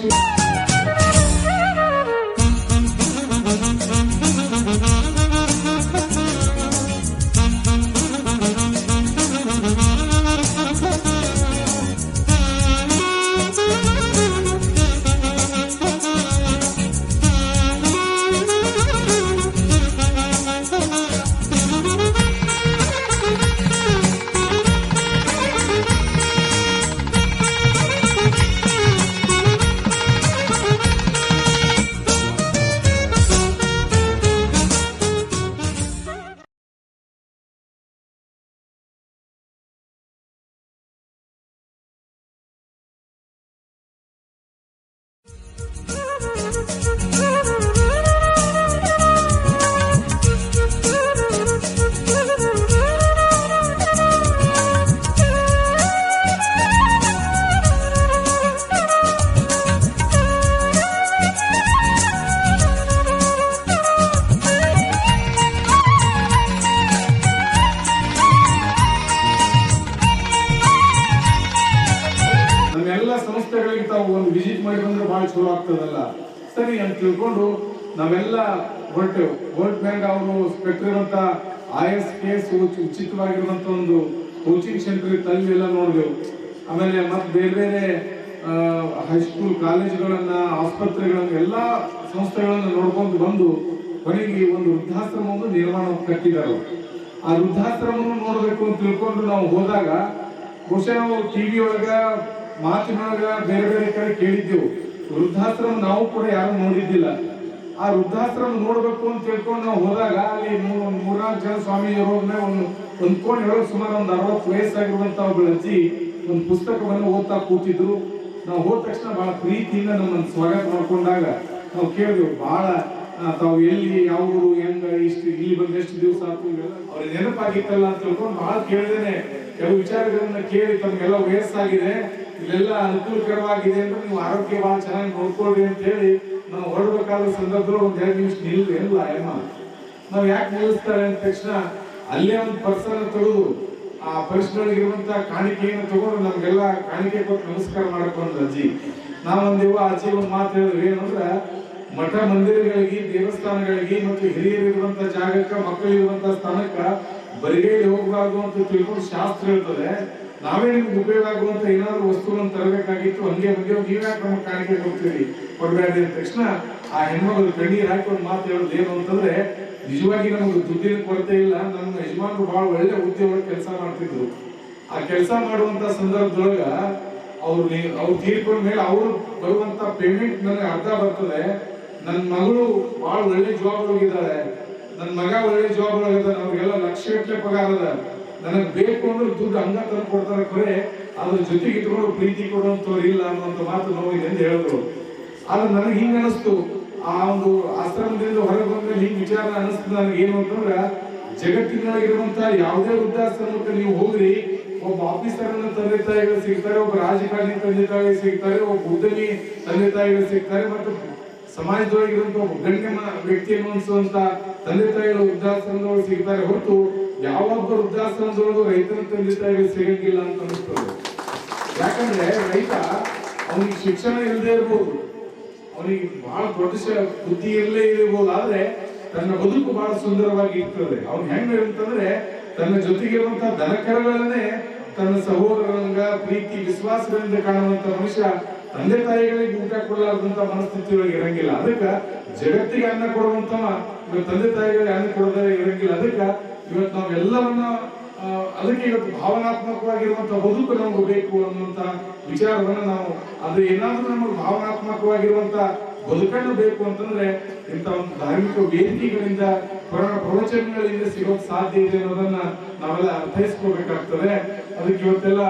ಸಂಸ್ಥೆಗಳಿಗೆ ತಾವು ಒಂದು ವಿಸಿಟ್ ಮಾಡಿ ಬಂದ್ರೆ ಬಹಳ ಚಲೋ ಆಗ್ತದಲ್ಲ ಸರಿ ಅಂತ ತಿಳ್ಕೊಂಡು ನಾವೆಲ್ಲ ಹೊರಟೆವು. ವರ್ಲ್ಡ್ ಬ್ಯಾಂಕ್ ಅವರು ಕಟ್ಟಿರುವಂತ ISKS ಉಚಿತವಾಗಿರುವಂತ ಒಂದು ಕೋಚಿಂಗ್ ಸೆಂಟರ್ ತಲ್ಲಿ ಎಲ್ಲ ನೋಡಿದೆವು. ಆಮೇಲೆ ಮತ್ತೆ ಬೇರೆ ಬೇರೆ ಹೈಸ್ಕೂಲ್ ಕಾಲೇಜುಗಳನ್ನ, ಆಸ್ಪತ್ರೆಗಳನ್ನ, ಎಲ್ಲಾ ಸಂಸ್ಥೆಗಳನ್ನ ನೋಡ್ಕೊಂಡು ಬಂದು ಕೊನೆಗೆ ಒಂದು ವೃದ್ಧಾಶ್ರಮವನ್ನು ನಿರ್ಮಾಣ ಕಟ್ಟಿದ್ದಾರೆ. ಆ ವೃದ್ಧಾಶ್ರಮವನ್ನು ನೋಡ್ಬೇಕು ಅಂತ ತಿಳ್ಕೊಂಡು ನಾವು ಹೋದಾಗ ಬಹುಶಃ ನಾವು ಟಿವಿ ಒಳಗ ಮಾತಿನೊಳಗ ಬೇರೆ ಬೇರೆ ಕಡೆ ಕೇಳಿದ್ದೆವು. ವೃದ್ಧಾಶ್ರಮ ನಾವು ಕೂಡ ಯಾರು ನೋಡಿದ್ದಿಲ್ಲ. ಆ ವೃದ್ಧಾಶ್ರಮ ನೋಡ್ಬೇಕು ಅಂತ ತಿಳ್ಕೊಂಡು ನಾವು ಹೋದಾಗ ಅಲ್ಲಿ 3-4 ಜನ ಸ್ವಾಮೀಜಿಯವರು ಒಂದು ಕೋಣೆ ಒಳಗೆ ಸುಮಾರು ಒಂದು 60 ವಯಸ್ಸಾಗಿರುವಂತ ಒಬ್ಬಳು ಅಜ್ಜಿ ಒಂದು ಪುಸ್ತಕವನ್ನು ಓದ್ತಾ ಕೂತಿದ್ರು. ನಾವು ಹೋದ ತಕ್ಷಣ ಬಹಳ ಪ್ರೀತಿಯಿಂದ ನಮ್ಮನ್ನು ಸ್ವಾಗತ ಮಾಡ್ಕೊಂಡಾಗ ನಾವು ಕೇಳಿದೆವು, ಬಹಳ ತಾವು ಎಲ್ಲಿ, ಯಾವ ಊರು, ಹೆಂಗ, ಇಷ್ಟು ಇಲ್ಲಿ ಬಂದ ಎಷ್ಟು ದಿವಸ ಆಯ್ತು, ಅವ್ರಿಗೆ ನೆನಪಾಗಿತ್ತಲ್ಲ ಅಂತ ತಿಳ್ಕೊಂಡು ಬಹಳ ಕೇಳಿದೇನೆ. ಕೆಲವು ವಿಚಾರಗಳನ್ನ ಕೇಳಿ ತಮ್ಗೆಲ್ಲ ವಯಸ್ಸಾಗಿದೆ, ಇಲ್ಲೆಲ್ಲ ಅನುಕೂಲಕರವಾಗಿದೆ ಅಂದ್ರೆ ನೀವು ಆರೋಗ್ಯ ಬಹಳ ಚೆನ್ನಾಗಿ ನೋಡ್ಕೊಳ್ರಿ ಅಂತ ಹೇಳಿ ನಾವು ಹೊರಡ್ಬೇಕಾದ ಸಂದರ್ಭದಲ್ಲಿ ಒಂದ್ 2 ನಿಮಿಷ ನಿಲ್ಲ ಅಮ್ಮ. ನಾವ್ ಯಾಕೆ ನಿಲ್ಲಿಸ್ತಾರೆ ಅಂದ ತಕ್ಷಣ ಅಲ್ಲೇ ಒಂದು ಪರ್ಸನ್ ತೆಗೆದು ಆ ಪರ್ಸನೊಳಗಿರುವಂತ ಕಾಣಿಕೆಯನ್ನು ತಗೊಂಡು ನಮ್ಗೆಲ್ಲ ಕಾಣಿಕೆ ಕೊಟ್ಟು ನಮಸ್ಕಾರ ಮಾಡಕ್ ಬಂದ ಅಜ್ಜಿ. ನಾವೊಂದೇವ ಅಜ್ಜಿ ಒಂದು ಮಾತು ಹೇಳಿದ್ವಿ, ಏನಂದ್ರ ಮಠ ಮಂದಿರಗಳಿಗೆ, ದೇವಸ್ಥಾನಗಳಿಗೆ ಮತ್ತು ಹಿರಿಯರಿರುವಂತ ಜಾಗಕ್ಕ, ಮಕ್ಕಳಿರುವಂತ ಸ್ಥಾನಕ್ಕ ಬರಿಗೈಲಿ ಹೋಗಬಾರ್ದು ಅಂತ ತಿಳ್ಕೊಂಡು ಶಾಸ್ತ್ರ ಹೇಳ್ತದೆ. ನಾವೇ ನಿಮ್ಗೆ ಉಪಯೋಗ ಆಗುವಂತ ಏನಾದ್ರು ವಸ್ತುಗಳನ್ನು ತರಬೇಕಾಗಿತ್ತು, ಹಂಗೆ ನೀವ್ಯಾಕೆ ನಮಗೆ ಕಾಣಿಕೆ ಕೊಡ್ತೀರಿ, ಕೊಡಬೇಡಿ ಅಂದ ತಕ್ಷಣ ಆ ಹೆಣ್ಮಗಳು ಕಣ್ಣೀರ್ ಹಾಕಿ ಒಂದು ಮಾತು ಹೇಳೋದು ಏನು ಅಂತಂದ್ರೆ, ನಿಜವಾಗಿ ನಮಗೆ ದುಡ್ಡಿನ ಕೊರತೆ ಇಲ್ಲ, ನಮ್ಮ ಯಜಮಾನರು ಬಹಳ ಒಳ್ಳೆ ಉದ್ಯೋಗ ಕೆಲಸ ಮಾಡ್ತಿದ್ರು. ಆ ಕೆಲಸ ಮಾಡುವಂತ ಸಂದರ್ಭದೊಳಗ ಅವ್ರು ತೀರ್ಕೊಂಡ ಮೇಲೆ ಅವ್ರು ಬರುವಂತ ಪೇಮೆಂಟ್ ನನಗೆ ಅರ್ಧ ಬರ್ತದೆ. ನನ್ನ ಮಗಳು ಬಹಳ ಒಳ್ಳೆ ಜಾಬ್ ಒಳಗಿದ್ದಾಳೆ, ನನ್ನ ಮಗ ಒಳ್ಳೆ ಜಾಬ್ ಒಳಗಿದ್ದಾನೆ, ಅವ್ರಿಗೆಲ್ಲ ಲಕ್ಷಗಟ್ಟಲೆ ಪಗಾರ ಅದ. ನನಗೆ ಬೇಕು ಅಂದ್ರೆ ದುಡ್ಡು ಹಂಗ ತಂದು ಕೊಡ್ತಾರೆ, ಖರೆ ಅದ್ರ ಜೊತೆಗೆ ಇಟ್ಕೊಂಡು ಪ್ರೀತಿ ಕೊಡುವಂತವ್ರು ಇಲ್ಲ ಅನ್ನುವಂತ ಮಾತು ನೋವಿದೆ ಅಂತ ಹೇಳಿದ್ರು. ಆದ್ರೆ ನನಗೆ ಹಿಂಗ ಅನಿಸ್ತು, ಆ ಒಂದು ಆಶ್ರಮದಿಂದ ಹೊರಗೆ ಬಂದ್ರೆ ಹಿಂಗ್ ವಿಚಾರ ಅನಿಸ್ತು ನನಗೆ. ಏನು ಅಂತಂದ್ರ, ಜಗತ್ತಿನೊಳಗಿರುವಂತ ಯಾವುದೇ ವೃದ್ಧಾಶ್ರಮಕ್ಕೆ ನೀವು ಹೋಗ್ರಿ, ಒಬ್ಬ ಆಫೀಸರ್ ಅನ್ನ ತಂದೆ ತಾಯಿಗಳು ಸಿಗ್ತಾರೆ, ಒಬ್ಬ ರಾಜಕಾರಣಿ ತಂದೆ ತಾಯಿಗಳು ಸಿಗ್ತಾರೆ, ಒಬ್ಬ ಉದ್ಯಮಿ ತಂದೆ ತಾಯಿಗಳು ಸಿಗ್ತಾರೆ, ಮತ್ತು ಸಮಾಜದೊಳಗಿರುವಂತ ಒಬ್ಬ ಗಣ್ಯ ವ್ಯಕ್ತಿಯನ್ನು ಅನಿಸುವಂತ ತಂದೆ ತಾಯಿಗಳು ವೃದ್ಧಾಶ್ರಮದೊಳಗೆ ಸಿಗ್ತಾರೆ. ಹೊರತು ಯಾವೊಬ್ಬ ವೃದ್ಧಾಶ್ರಮದೊಳಗೂ ರೈತನ ತಂದೆ ತಾಯಿಗಳು ಸಿಗಂಗಿಲ್ಲ ಅಂತ ಅನಿಸ್ತದೆ. ಯಾಕಂದ್ರೆ ರೈತ ಅವನಿಗೆ ಶಿಕ್ಷಣ ಇಲ್ಲದೆ ಇರ್ಬೋದು, ಅವನಿಗೆ ಬಹಳ ದೊಡ್ಡ ಬುದ್ಧಿ ಇರಲೇ ಇರಬಹುದು, ಆದ್ರೆ ತನ್ನ ಬದುಕು ಬಹಳ ಸುಂದರವಾಗಿ ಇರ್ತದೆ. ಅವ್ನು ಹೆಂಗ ಅಂತಂದ್ರೆ, ತನ್ನ ಜೊತೆಗಿರುವಂತಹ ದನಕರಗಳನ್ನೇ ತನ್ನ ಸಹೋದರರಂಗ ಪ್ರೀತಿ ವಿಶ್ವಾಸಗಳಿಂದ ಕಾಣುವಂತ ಮನುಷ್ಯ ತಂದೆ ತಾಯಿಗಳಿಗೆ ಊಟ ಕೊಡಲಾರ್ದಂತ ಮನಸ್ಥಿತಿ ಒಳಗೆ ಇರಂಗಿಲ್ಲ. ಅದಕ್ಕೆ ಜಗತ್ತಿಗೆ ಅನ್ನ ಕೊಡುವಂತ ಇವತ್ತು ತಂದೆ ತಾಯಿಗಳಿಗೆ ಅನ್ನ ಕೊಡದೇ ಇರಂಗಿಲ್ಲ. ಅದಕ್ಕೆ ಇವತ್ತು ನಾವೆಲ್ಲವನ್ನ ಅದಕ್ಕೆ ಇವತ್ತು ಭಾವನಾತ್ಮಕವಾಗಿರುವಂತ ಬದುಕು ನಮ್ಗೆ ಬೇಕು ಅನ್ನುವಂತ ವಿಚಾರವನ್ನ ನಾವು ಅದು ಏನಾದ್ರೂ ನಮಗೆ ಭಾವನಾತ್ಮಕವಾಗಿರುವಂತ ಬದುಕನ್ನು ಬೇಕು ಅಂತಂದ್ರೆ ಇಂಥ ಒಂದು ಧಾರ್ಮಿಕ ವೇದಿಕೆಗಳಿಂದ ಪ್ರವಚನಗಳಿಂದ ಸಿಗೋಕ್ ಸಾಧ್ಯ ಇದೆ ಅನ್ನೋದನ್ನ ನಾವೆಲ್ಲ ಅರ್ಥೈಸ್ಕೋಬೇಕಾಗ್ತದೆ. ಅದಕ್ಕೆ ಇವತ್ತೆಲ್ಲ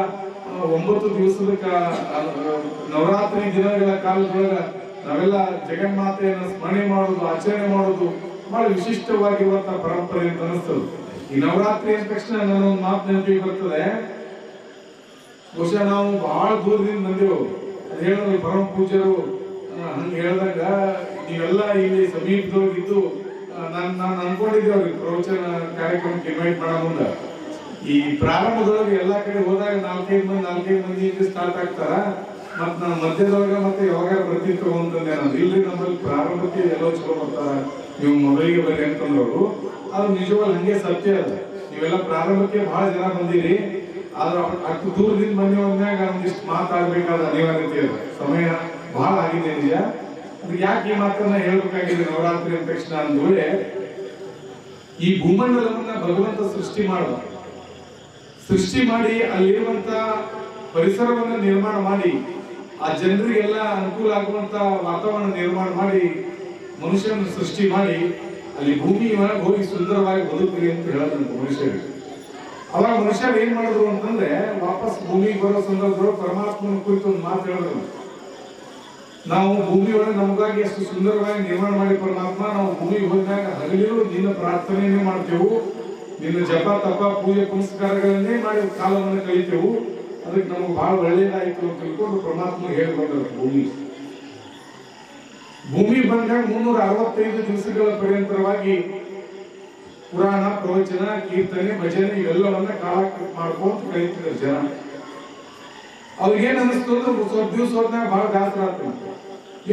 9 ದಿವಸದ ನವರಾತ್ರಿ ದಿನಗಳ ಕಾಲದೊಳಗ ನಾವೆಲ್ಲ ಜಗನ್ಮಾತೆಯನ್ನು ಸ್ಮರಣೆ ಮಾಡೋದು, ಆಚರಣೆ ಮಾಡೋದು ಬಹಳ ವಿಶಿಷ್ಟವಾಗಿರುವಂತಹ ಪರಂಪರೆ ಅಂತ ಅನಿಸ್ತದೆ. ಈ ನವರಾತ್ರಿ ಅಂದ ತಕ್ಷಣ ನನ್ನ ಒಂದು ಮಾತು ನೆನಪಿಗೆ ಬರ್ತದೆ. ಬಹುಶಃ ನಾವು ಬಹಳ ದೂರದಿಂದ ಬಂದೆವು. ಅದು ಹೇಳಿದ್ರು ಪರಮ ಪೂಜ್ಯರು ಹಂಗೆ ಹೇಳಿದಾಗ ನೀವೆಲ್ಲ ಇಲ್ಲಿ ಸಮೀಪದೊಳಗಿದ್ದು ನಾನು ಅನ್ಕೊಂಡಿದ್ದೆ ಅವ್ರಿಗೆ ಪ್ರವಚನ ಕಾರ್ಯಕ್ರಮಕ್ಕೆ ಇನ್ವೈಟ್ ಮಾಡೋ ಮುಂದೆ. ಈ ಪ್ರಾರಂಭದೊಳಗೆ ಎಲ್ಲಾ ಕಡೆ ಹೋದಾಗ 4-5 ಮಂದಿ ಸ್ಟಾರ್ಟ್ ಆಗ್ತಾರ. ಮತ್ ನಾನು ಮಧ್ಯದೊಳಗ ಮತ್ತೆ ಯಾವಾಗ ಬರ್ತಿತ್ತು ಅಂತಂದೆ ನಾನು. ಇಲ್ಲಿ ನಮ್ಮಲ್ಲಿ ಪ್ರಾರಂಭಕ್ಕೆ ಎಲ್ಲೋ ಚಲೋ ಬರ್ತಾರ, ನೀವು ಮೊದಲಿಗೆ ಬರ್ರಿ ಅಂತಂದವರು. ಅದು ನಿಜವಾಗ ಹಂಗೆ ಸತ್ಯ ಅದ. ನೀವೆಲ್ಲ ಪ್ರಾರಂಭಕ್ಕೆ ಬಹಳ ಜನ ಬಂದಿರಿ, ಆದ್ರೆ ಅಷ್ಟು ದೂರದಿಂದ ಬಂದಿವಾಗ ಒಂದಿಷ್ಟು ಮಾತಾಡ್ಬೇಕಾದ ಅನಿವಾರ್ಯತೆ ಇದೆ. ಸಮಯ ಬಹಳ ಆಗಿದೆ ನಿಜ. ಅದಕ್ಕೆ ಯಾಕೆ ಈ ಮಾತನ್ನ ಹೇಳ್ಬೇಕಾಗಿದೆ ನವರಾತ್ರಿ ಅಂದ ತಕ್ಷಣ ಅಂದ್ರೆ, ಈ ಭೂಮಂಡಲವನ್ನ ಭಗವಂತ ಸೃಷ್ಟಿ ಮಾಡಿ ಅಲ್ಲಿರುವಂತ ಪರಿಸರವನ್ನ ನಿರ್ಮಾಣ ಮಾಡಿ ಆ ಜನರಿಗೆಲ್ಲ ಅನುಕೂಲ ಆಗುವಂತ ವಾತಾವರಣ ನಿರ್ಮಾಣ ಮಾಡಿ ಮನುಷ್ಯನ ಸೃಷ್ಟಿ ಮಾಡಿ ಅಲ್ಲಿ ಭೂಮಿ ಒಳಗೆ ಹೋಗಿ ಸುಂದರವಾಗಿ ಬದುಕ್ರಿ ಅಂತ ಹೇಳದಂತ ಮನುಷ್ಯರಿಗೆ. ಅವಾಗ ಮನುಷ್ಯರು ಏನ್ ಮಾಡಿದ್ರು ಅಂತಂದ್ರೆ, ವಾಪಸ್ ಭೂಮಿಗೆ ಬರೋ ಸಂದರ್ಭದೊಳಗೆ ಪರಮಾತ್ಮನ ಕುರಿತು ಒಂದು ಮಾತು ಹೇಳಿದ್ರು. ನಾವು ಭೂಮಿ ಒಳಗೆ ನಮಗಾಗಿ ಎಷ್ಟು ಸುಂದರವಾಗಿ ನಿರ್ಮಾಣ ಮಾಡಿ ಪರಮಾತ್ಮ, ನಾವು ಭೂಮಿಗೆ ಹೋದಾಗ ಹಗಲಿರು ನಿನ್ನ ಪ್ರಾರ್ಥನೆಯನ್ನೇ ಮಾಡ್ತೇವು, ನಿನ್ನ ಜಪ ತಪ ಪೂಜೆ ಪುನಸ್ಕಾರಗಳನ್ನೇ ಮಾಡಿ ಕಾಲವನ್ನು ಕಲಿತೇವು, ಅದಕ್ಕೆ ನಮಗೆ ಬಹಳ ಒಳ್ಳೇದಾಯ್ತು ಅಂತ ತಿಳ್ಕೊಂಡು ಪರಮಾತ್ಮ ಹೇಳ್ಕೊಂಡ್ರು. ಭೂಮಿ ಬಂದಾಗ 365 ದಿವಸಗಳ ಪರ್ಯಂತರವಾಗಿ ಪುರಾಣ, ಪ್ರವಚನ, ಕೀರ್ತನೆ, ಭಜನೆ ಇವೆಲ್ಲವನ್ನ ಕಾಲ ಮಾಡ್ಕೊಂತ ಕಲಿತಿದ್ರು ಜನ. ಅವ್ರಿಗೇನ್ ಅನಿಸ್ತು ಅಂದ್ರೆ ಸ್ವಲ್ಪ ದಿವಸ ಹೋದ್ನಾಗ ಬಹಳ ಗಾತ್ರ ಆಗ್ತದೆ.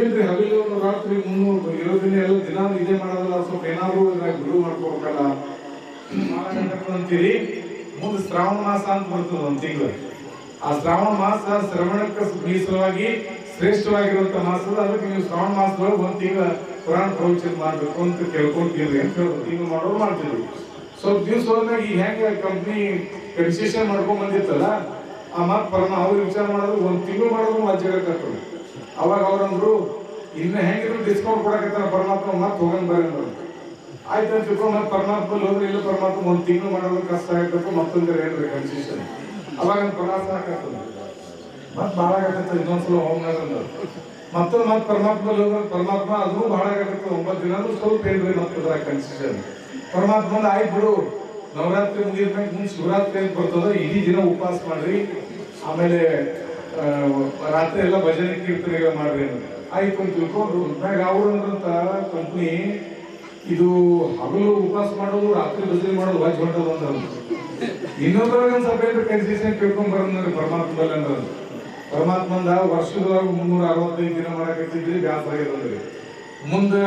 ಏನ್ರಿ ಹಗಲು ರಾತ್ರಿ 320 ಎಲ್ಲ ದಿನ ಇದೇ ಮಾಡೋದಲ್ಲ, ಸ್ವಲ್ಪ ಏನಾದ್ರು ಬಿಡುವು ಮಾಡ್ಕೋಬೇಕಲ್ಲ ಅಂತೀರಿ. ಮುಂದೆ ಶ್ರಾವಣ ಮಾಸ ಅಂತ ಬರ್ತದೆ 1 ತಿಂಗಳು. ಆ ಶ್ರಾವಣ ಮಾಸ ಶ್ರವಣಕ್ಕೆ ಮೀಸಲವಾಗಿ ಶ್ರೇಷ್ಠವಾಗಿರುವಂತ ಮಾಸದ. ಅದಕ್ಕೆ ನೀವು ಶ್ರಾವಣ ಮಾಸದೊಳಗೆ 1 ತಿಂಗಳ ಪುರಾಣ ಪ್ರವಚನ ಮಾಡ್ಬೇಕು ಅಂತ ಕೇಳ್ಕೊಂತೀರಿ ಅಂತ ತಿಂಗಳು ಮಾಡೋರು ಮಾಡ್ತಿದ್ವಿ. ಸ್ವಲ್ಪ ದಿವಸ ಹೋದಾಗ ಈ ಹೆಂಗೆ ಕಂಪ್ನಿ ಕನ್ಸೆಷನ್ ಮಾಡ್ಕೊಂಡ್ ಬಂದಿತ್ತಲ್ಲ, ಆ ಮಾತು ಅವ್ರಿಗೆ ವಿಚಾರ ಮಾಡೋದು 1 ತಿಂಗಳು ಮಾಡೋದು ಮಜ್ಜಾಗತ್ತರು. ಅವಾಗ ಅವ್ರಂದ್ರು ಇನ್ನ ಹೆಂಗಿದ್ರು ಡಿಸ್ಕೌಂಟ್ ಕೊಡಕತ್ತಾರ ಪರಮಾತ್ಮ, ಮತ್ತೆ ಹೋಗಂಗ್ ಬರಂದ್ರು. ಆಯ್ತು ಅಂತ ತಿಳ್ಕೊಂಡು ಮತ್ತೆ ಪರಮಾತ್ಮ ಹೋದ್ರೆ ಇಲ್ಲ ಪರಮಾತ್ಮ 1 ತಿಂಗಳು ಮಾಡೋದು ಕಷ್ಟ ಆಗಬೇಕು, ಮತ್ತೊಂದು ಹೇಳ್ರಿ ಕನ್ಸೆಷನ್. ಅವಾಗ ಪ್ರವಾಸ ಆಗತ್ತದ, ಮತ್ ಭಾಳ ಆಗತ್ತ. ಇನ್ನೊಂದ್ಸಲ ಹೋಗ್ನಾಗಂದ ಮತ್ತೊಂದು ಪರಮಾತ್ಮ ಪರಮಾತ್ಮ ಅದನ್ನು ಭಾಳ ಆಗತ್ತ. 9 ದಿನ ಸ್ವಲ್ಪ ಏನ್ರಿ ಮತ್ತದ ಕನ್ಸೆಷನ್. ಪರಮಾತ್ಮ ಆಯ್ತು ಬಿಡು, ನವರಾತ್ರಿ ಮುಗಿದ್ಮೇಲೆ ಮುಂದೆ ಶಿವರಾತ್ರಿ ಅಂತ ಬರ್ತದ, ಇಡೀ ದಿನ ಉಪವಾಸ ಮಾಡ್ರಿ, ಆಮೇಲೆ ರಾತ್ರಿ ಎಲ್ಲ ಭಜನೆ ಕೀರ್ತನೆಗಳು ಮಾಡ್ರಿ ಆಯ್ತು ಅಂತ ತಿಳ್ಕೊಂಡು. ಅವ್ರಂದ್ರಂತ ಕಂಪ್ನಿ ಇದು ಹಗಲು ಉಪವಾಸ ಮಾಡೋದು, ರಾತ್ರಿ ಭಜನೆ ಮಾಡೋದು ವಾಚ್ ಹೊಂಟದ ಅಂದ್ರ. ಇನ್ನೊಂದ್ರೊಳಗೆ ಒಂದು ಸ್ವಲ್ಪ ಏನ್ರಿ ಕನ್ಸೆಷನ್ ಕೇಳ್ಕೊಂಡ್ ಬರೋದ್ರಿ ಪರಮಾತ್ಮದಲ್ಲಿ ಅಂದ್ರ. ಪರಮಾತ್ಮಂದ ವರ್ಷದೊಳಗೆ 365 ದಿನ ಮಾಡಕತ್ತಿದ್ರಿ, ಬ್ಯಾಸರ ಆಗಿದ್ರಿ. ಮುಂದೆ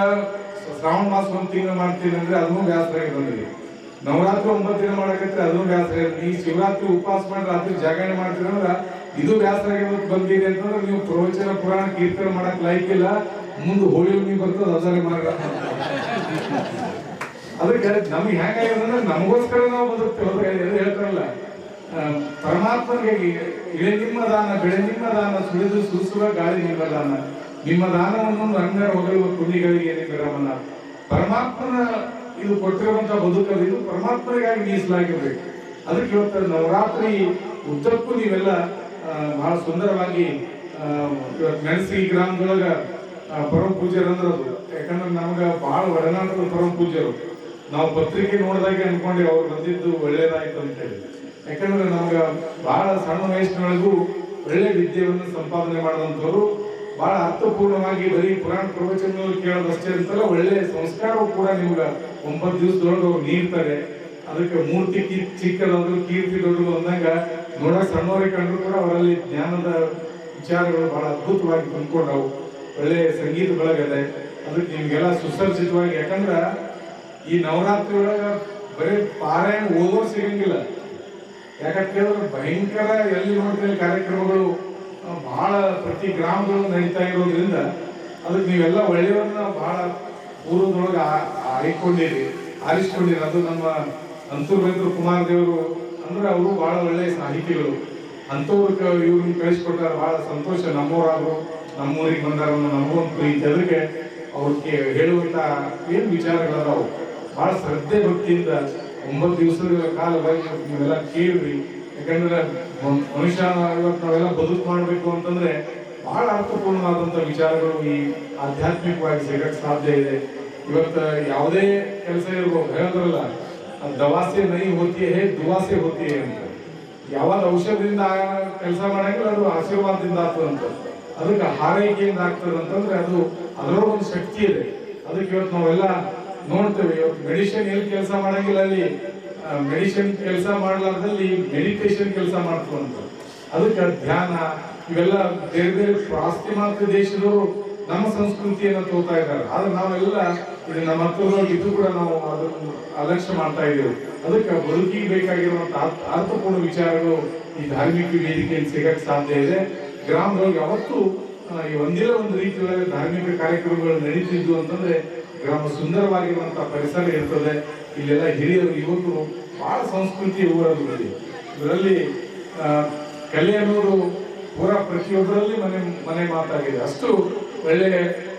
ಶ್ರಾವಣ ಮಾಸ 1 ತಿಂಗಳು ಮಾಡ್ತೀನಿ ಅಂದ್ರೆ ಅದನ್ನು ಬ್ಯಾಸರ ಆಗಿದ್ರಿ. ನವರಾತ್ರಿ 9 ದಿನ ಮಾಡಕತ್ರಿ ಅದನ್ನು ಬ್ಯಾಸರ ಆಗಿದ್ರಿ. ಈ ಶಿವರಾತ್ರಿ ಉಪವಾಸ ಮಾಡಿ ರಾತ್ರಿ ಜಾಗರಣೆ ಮಾಡ್ತೀರಿ ಅಂದ್ರ ಇದು ಬ್ಯಾಸರ ಆಗಿರೋದು ಬಂದಿದೆ ಅಂತಂದ್ರೆ ನೀವು ಪ್ರವಚನ ಪುರಾಣ ಕೀರ್ತನೆ ಮಾಡಕ್ ಲೈಕ್ ಇಲ್ಲ. ಮುಂದೆ ಹೋಳಿ ಹುಣ್ಣಿಮೆ ಬರ್ತದ ಅದನ್ನೇ ಮಾಡ್ರ. ಅದಕ್ಕೆ ನಮ್ಗೆ ಹೆಂಗಾಗ್ಯದಂದ್ರೆ ನಮಗೋಸ್ಕರ ನಾವು ಬದುಕ್ತೇವೆ ಹೇಳ್ತಾರಲ್ಲ, ಪರಮಾತ್ಮನಿಗೆ ಇಳೆ ನಿಮ್ಮ ದಾನ, ಬೆಳೆ ನಿಮ್ಮ ದಾನ, ಸುಳಿದು ಸುರಿಸುವ ಗಾಳಿ ನಿಮ್ಮ ದಾನ, ನಿಮ್ಮ ದಾನವನ್ನು ರಂಗರ ಹೊಗಳುವ ಕುಣಿಗಳಿಗೆ ರಮಣ. ಪರಮಾತ್ಮನ ಇದು ಕೊಟ್ಟಿರುವಂತ ಬದುಕದು, ಇದು ಪರಮಾತ್ಮನಿಗಾಗಿ ಮೀಸಲಾಗಿರ್ಬೇಕು. ಅದಕ್ಕೆ ಇವತ್ತು ನವರಾತ್ರಿ ಉದ್ದಕ್ಕೂ ನೀವೆಲ್ಲ ಬಹಳ ಸುಂದರವಾಗಿ ಮೆಣಸಿ ಗ್ರಾಮದೊಳಗ ಪರಮ ಪೂಜ್ಯರು ಅಂದ್ರದು. ಯಾಕಂದ್ರೆ ನಮ್ಗೆ ಬಹಳ ಒಡನಾಟದ ಪರಮ ಪೂಜ್ಯರು. ನಾವು ಪತ್ರಿಕೆ ನೋಡಿದಾಗೆ ಅನ್ಕೊಂಡೆ ಅವ್ರು ಬಂದಿದ್ದು ಒಳ್ಳೇದಾಯ್ತು ಅಂತ ಹೇಳಿ. ಯಾಕಂದ್ರೆ ನಮ್ಗೆ ಬಹಳ ಸಣ್ಣ ವಯಸ್ಸಿನೊಳಗೂ ಒಳ್ಳೆ ವಿದ್ಯೆಯನ್ನು ಸಂಪಾದನೆ ಮಾಡಿದಂಥವ್ರು, ಬಹಳ ಅರ್ಥಪೂರ್ಣವಾಗಿ ಬರೀ ಪುರಾಣ ಪ್ರವಚನ ಕೇಳೋದಷ್ಟೇ ಅಂತಲ್ಲ, ಒಳ್ಳೆ ಸಂಸ್ಕಾರವು ಕೂಡ ನಿಮ್ಗೆ 9 ದಿವಸದೊಳಗೆ ಅವ್ರು ನೀಡ್ತಾರೆ. ಅದಕ್ಕೆ ಮೂರ್ತಿ ಚಿಕ್ಕದವರು ಕೀರ್ತಿ ದೊಡ್ಡದು ಅಂದಾಗ ನೋಡಕ್ ಸಣ್ಣವರಿಗೆ ಕಂಡ್ರು ಕೂಡ ಅವರಲ್ಲಿ ಜ್ಞಾನದ ವಿಚಾರಗಳು ಬಹಳ ಅದ್ಭುತವಾಗಿ ತುಂಬಿಕೊಂಡವು. ಒಳ್ಳೆ ಸಂಗೀತ ಬೆಳಗದೆ. ಅದಕ್ಕೆ ನಿಮ್ಗೆಲ್ಲ ಸುಸರ್ಜಿತವಾಗಿ, ಯಾಕಂದ್ರ ಈ ನವರಾತ್ರಿ ಒಳಗ ಬರೀ ಪಾರಾಯಣ ಓದೋರು ಸಿಗಂಗಿಲ್ಲ. ಯಾಕಂತ ಕೇಳಿದ್ರೆ ಭಯಂಕರ ಎಲ್ಲಿ ನೋಡ್ತೇವೆ ಕಾರ್ಯಕ್ರಮಗಳು ಬಹಳ ಪ್ರತಿ ಗ್ರಾಮಗಳು ನಡೀತಾ ಇರೋದ್ರಿಂದ ಅದಕ್ಕೆ ನೀವೆಲ್ಲ ಒಳ್ಳೆಯವ್ರನ್ನ ಬಹಳ ಪೂರ್ವದೊಳಗೆ ಆರಿಸ್ಕೊಂಡಿರಿ. ಅದು ನಮ್ಮ ಅಂತೂರು ಕುಮಾರ್ ದೇವರು ಅಂದ್ರೆ ಅವರು ಬಹಳ ಒಳ್ಳೆಯ ಸಾಹಿತಿಗಳು. ಅಂಥವ್ರು ಇವ್ರನ್ನ ಕಳಿಸ್ಕೊಟ್ಟಾರೆ, ಬಹಳ ಸಂತೋಷ. ನಮ್ಮವರಾದ್ರು ನಮ್ಮೂರಿಗೆ ಬಂದಾರ ನಮಗೊಂದು ಪ್ರೀತಿ. ಅದಕ್ಕೆ ಅವ್ರಿಗೆ ಹೇಳುವಂತ ಏನು ವಿಚಾರಗಳದಾವು ಬಹಳ ಶ್ರದ್ಧೆ ಭಕ್ತಿಯಿಂದ 9 ದಿವಸಗಳ ಕಾಲ ನೀವೆಲ್ಲ ಕೇಳ್ರಿ. ಯಾಕಂದ್ರೆ ಮನುಷ್ಯ ಇವತ್ತು ನಾವೆಲ್ಲ ಬದುಕು ಮಾಡಬೇಕು ಅಂತಂದ್ರೆ ಬಹಳ ಅರ್ಥಪೂರ್ಣವಾದಂಥ ವಿಚಾರಗಳು ಈ ಆಧ್ಯಾತ್ಮಿಕವಾಗಿ ಸಿಗಕ್ಕೆ ಸಾಧ್ಯ ಇದೆ. ಇವತ್ತು ಯಾವುದೇ ಕೆಲಸ ಇರ್ಬೋದು, ಹೇಳಿದ್ರಲ್ಲ ದವಾಸೆ ನೈ ಹೋತಿ ಹೇ ದುವಾಸೆ ಹೋತಿ ಅಂತ. ಯಾವಾಗ ಔಷಧದಿಂದ ಕೆಲಸ ಮಾಡಂಗಿಲ್ಲ, ಅದು ಆಶೀರ್ವಾದದಿಂದ ಆಗ್ತದಂತ. ಅದಕ್ಕೆ ಹಾರೈಕೆಯಿಂದ ಆಗ್ತದೆ ಅಂತಂದ್ರೆ ಅದು ಅದರೊಳಗೆ ಒಂದು ಶಕ್ತಿ ಇದೆ. ಅದಕ್ಕೆ ಇವತ್ತು ನಾವೆಲ್ಲ ನೋಡ್ತೇವೆ. ಇವತ್ತು ಮೆಡಿಸಿನ್ ಎಲ್ಲಿ ಕೆಲಸ ಮಾಡಂಗಿಲ್ಲ, ಅಲ್ಲಿ ಮೆಡಿಸಿನ್ ಕೆಲಸ ಮಾಡಲಾರ್ದಲ್ಲಿ ಮೆಡಿಟೇಷನ್ ಕೆಲಸ ಮಾಡ್ತವಂತ. ಅದಕ್ಕೆ ಧ್ಯಾನ ಇವೆಲ್ಲ ಬೇರೆ ಬೇರೆ ಪಾಶ್ಚಿಮಾತ್ಯ ದೇಶದವರು ನಮ್ಮ ಸಂಸ್ಕೃತಿಯನ್ನು ತೋರ್ತಾ ಇದ್ದಾರೆ. ಆದ್ರೆ ನಾವೆಲ್ಲ ಇದು ನಮ್ಮ ಹತ್ತಿರವಾಗಿ ಇದು ಕೂಡ ನಾವು ಅದನ್ನು ಅಲಕ್ಷ್ಯ ಮಾಡ್ತಾ ಇದ್ದೇವೆ. ಅದಕ್ಕೆ ಬದುಕಿಗೆ ಬೇಕಾಗಿರುವಂತಹ ಅರ್ಥಪೂರ್ಣ ವಿಚಾರಗಳು ಈ ಧಾರ್ಮಿಕ ವೇದಿಕೆಯಲ್ಲಿ ಸಿಗಕ್ಕೆ ಸಾಧ್ಯ ಇದೆ. ಗ್ರಾಮದೊಳಗೆ ಯಾವತ್ತೂ ಈ ಒಂದಿಲ್ಲ ಒಂದು ರೀತಿಯೊಳಗೆ ಧಾರ್ಮಿಕ ಕಾರ್ಯಕ್ರಮಗಳು ನಡೀತಿದ್ವು ಅಂತಂದ್ರೆ ಗ್ರಾಮ ಸುಂದರವಾಗಿರುವಂತಹ ಪರಿಸರ ಇರ್ತದೆ. ಇಲ್ಲೆಲ್ಲ ಹಿರಿಯರು ಯುವಕರು ಬಹಳ ಸಂಸ್ಕೃತಿ ಊರದು. ಇದರಲ್ಲಿ ಕಲೆ ಅನ್ನೋದು ಪೂರ ಪ್ರತಿಯೊಬ್ಬರಲ್ಲಿ ಮನೆ ಮಾತಾಗಿದೆ. ಅಷ್ಟು ಒಳ್ಳೆ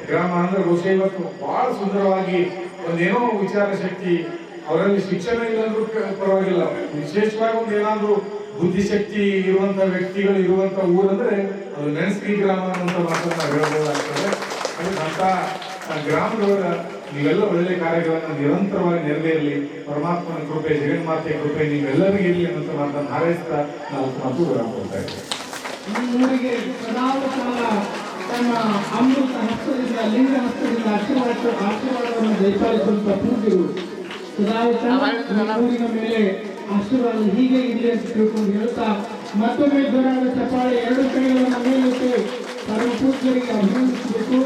ಗ್ರಾಮ ಅಂದ್ರೆ ಬಹುಶಃ ಇವತ್ತು ಬಹಳ ಸುಂದರವಾಗಿ ಒಂದೇನೋ ವಿಚಾರ ಶಕ್ತಿ ಅವರಲ್ಲಿ ಶಿಕ್ಷಣ ಇಲ್ಲಂದ್ರೂ ಪರವಾಗಿಲ್ಲ, ವಿಶೇಷವಾಗಿ ಒಂದು ಏನಾದ್ರೂ ಬುದ್ಧಿಶಕ್ತಿ ಇರುವಂತ ವ್ಯಕ್ತಿಗಳು ಇರುವಂತ ಊರಂದ್ರೆ ಅದು ಮೆಣಸ್ಗಿ ಗ್ರಾಮ ಅನ್ನುವಂತ ಮಾತನ್ನ ಹೇಳ್ಬೋದಾಗ್ತದೆ. ಅಂತ ಗ್ರಾಮದವರ ನೀವೆಲ್ಲ ಒಳ್ಳೆ ಕಾರ್ಯಗಳನ್ನ ನಿರಂತರವಾಗಿ ನೆರವೇರಲಿ. ಪರಮಾತ್ಮನ ಕೃಪೆ, ಜಗನ್ಮಾತೆಯ ಕೃಪೆ ನೀವೆಲ್ಲರಿಗೂ ಇರಲಿ ಅನ್ನುವಂತ ಮಾತನ್ನು ಹಾರೈಸ್ತಾ ನಾವು ಮಾತು ವಿರಾಮ ಕೊಡ್ತಾ ಇದ್ದೇವೆ. ಈ ಊರಿಗೆ ಸದಾಕಾಲ ತಮ್ಮ ಅಮೃತ ಹಸ್ತದಿಂದ, ಲಿಂಗ ಹಸ್ತದಿಂದ ಆಶೀರ್ವಾದವನ್ನು ದಯಪಾಲಿಸುವಂತ ಪೂಜ್ಯರು ಸದಾಕಾಲ ಊರಿನ ಮೇಲೆ ಆಶೀರ್ವಾದ ಹೀಗೆ ಇರಲಿ ಅಂತ ತಿಳ್ಕೊಂಡು ಹೇಳ್ತಾ ಮತ್ತೊಮ್ಮೆ ಜೋರಾದ ಚಪ್ಪಾಳೆ, 2 ಕೈಗಳನ್ನು ಮೇಲಿಟ್ಟು ಪರಮ ಪೂಜ್ಯರಿಗೆ ಅಭಿನಂದಿಸಬೇಕು.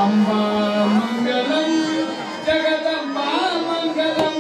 ಅಂಬಾ ಮಂಗಲಂ ಜಗದಂಬಾ ಮಂಗಲಂ,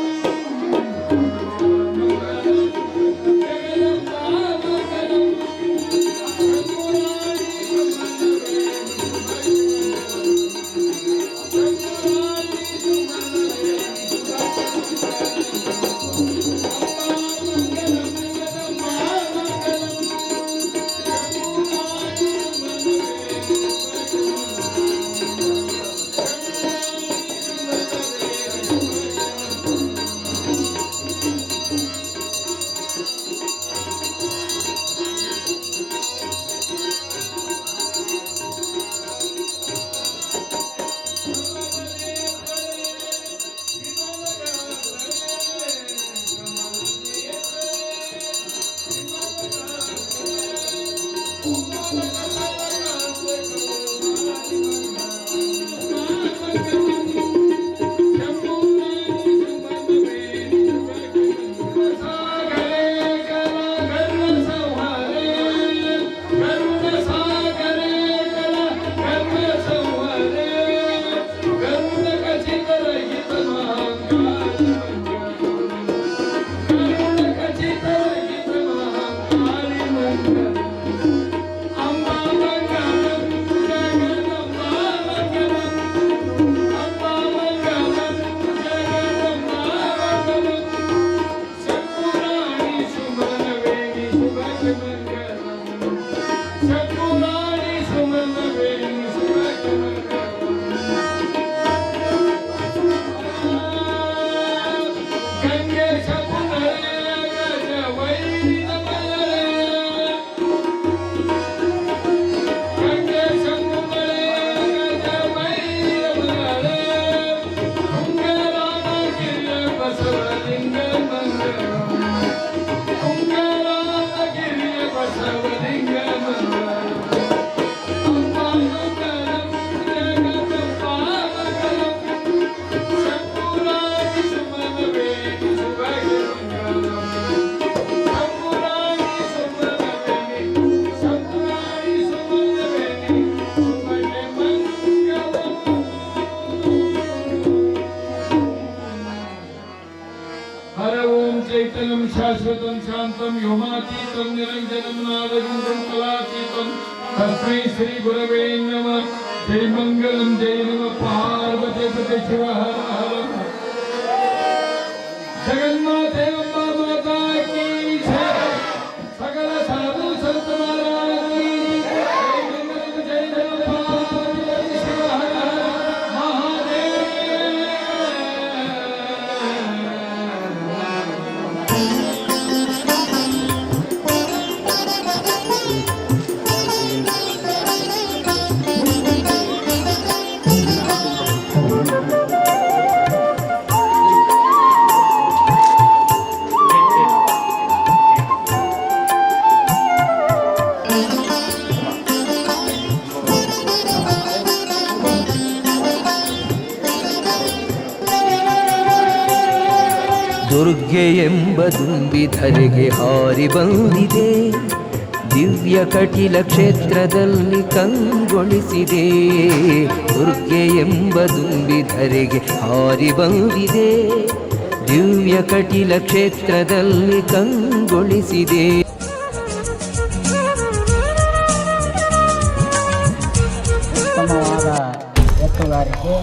ಹರ शाश्वतं शान्तं व्योमातीतं निरञ्जनं नादगन्धं कलातीतं तस्मै श्री गुरवे नमः। जय मंगलम जय नमः पार्वती पते शिव हर हर। जगन्माते अम्बा माता की जय। सकल साधु संत महाराज की जय। मंगलम जय नमः पार्वती पते शिव हर हर महादेव। ದುರ್ಗೆ ಎಂಬ ದುಂಬಿ ಧರೆಗೆ ಹಾರಿ ಬಂದಿದೆ, ದಿವ್ಯ ಕಟಿಲ ಕ್ಷೇತ್ರದಲ್ಲಿ ಕಂಗೊಳಿಸಿದೆ. ದುರ್ಗೆ ಎಂಬ ದುಂಬಿ ಧರೆಗೆ ಹಾರಿ ಬಂದಿದೆ, ದಿವ್ಯ ಕಟಿಲ ಕ್ಷೇತ್ರದಲ್ಲಿ ಕಂಗೊಳಿಸಿದೆ. ಉತ್ತಮವಾದ ಎತ್ತುಗಾರಿಕೆ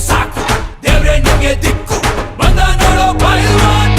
ಸಾಕು ದೇವ್ರೆ ನಿಂಗೆ ದಿಕ್ಕು ಬಂದ ನೋಡೋ ಪೈಲ್ವಾನ್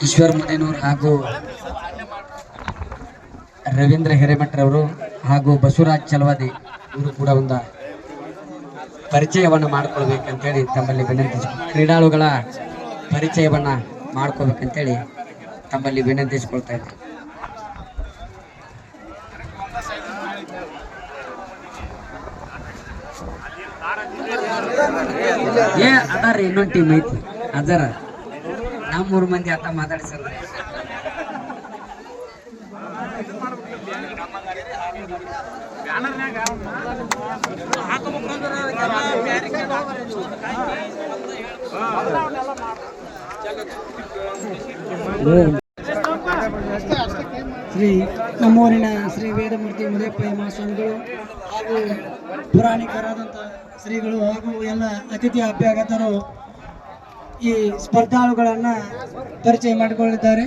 ಈಶ್ವರ್ ಮುನೇನೂರ್ ಹಾಗೂ ರವೀಂದ್ರ ಹಿರೇಮಠರವರು ಹಾಗೂ ಬಸವರಾಜ್ ಚಲವಾದಿ ಇವರು ಕೂಡ ಒಂದು ಪರಿಚಯವನ್ನು ಮಾಡಿಕೊಳ್ಬೇಕಂತೇಳಿ ತಮ್ಮಲ್ಲಿ ವಿನಂತಿಸಿಕೊಳ್ಳ ಕ್ರೀಡಾಳುಗಳ ಪರಿಚಯವನ್ನು ಮಾಡ್ಕೋಬೇಕಂತೇಳಿ ತಮ್ಮಲ್ಲಿ ವಿನಂತಿಸಿಕೊಳ್ತಾ ಇದ್ದಾರೆ. ಅದಾರ ಇನ್ನೊಂದು ಟೀಮ್ ಐತಿ ಅದರ ನಮ್ಮ 3 ಮಂದಿ ಆತ ಮಾತಾಡಿಸಲ್ಲ. ಶ್ರೀ ನಮ್ಮೂರಿನ ಶ್ರೀ ವೇದಮೂರ್ತಿ ಮುದಿಯಪ್ಪ ಮಹಾಸ್ವಾಮಿಗಳು ಹಾಗೂ ಪುರಾಣಿಕರಾದಂಥ ಶ್ರೀಗಳು ಹಾಗೂ ಎಲ್ಲ ಅತಿಥಿ ಅಭ್ಯಾಗತರು ಈ ಸ್ಪರ್ಧಾಳುಗಳನ್ನು ಪರಿಚಯ ಮಾಡಿಕೊಳ್ಳಿದ್ದಾರೆ.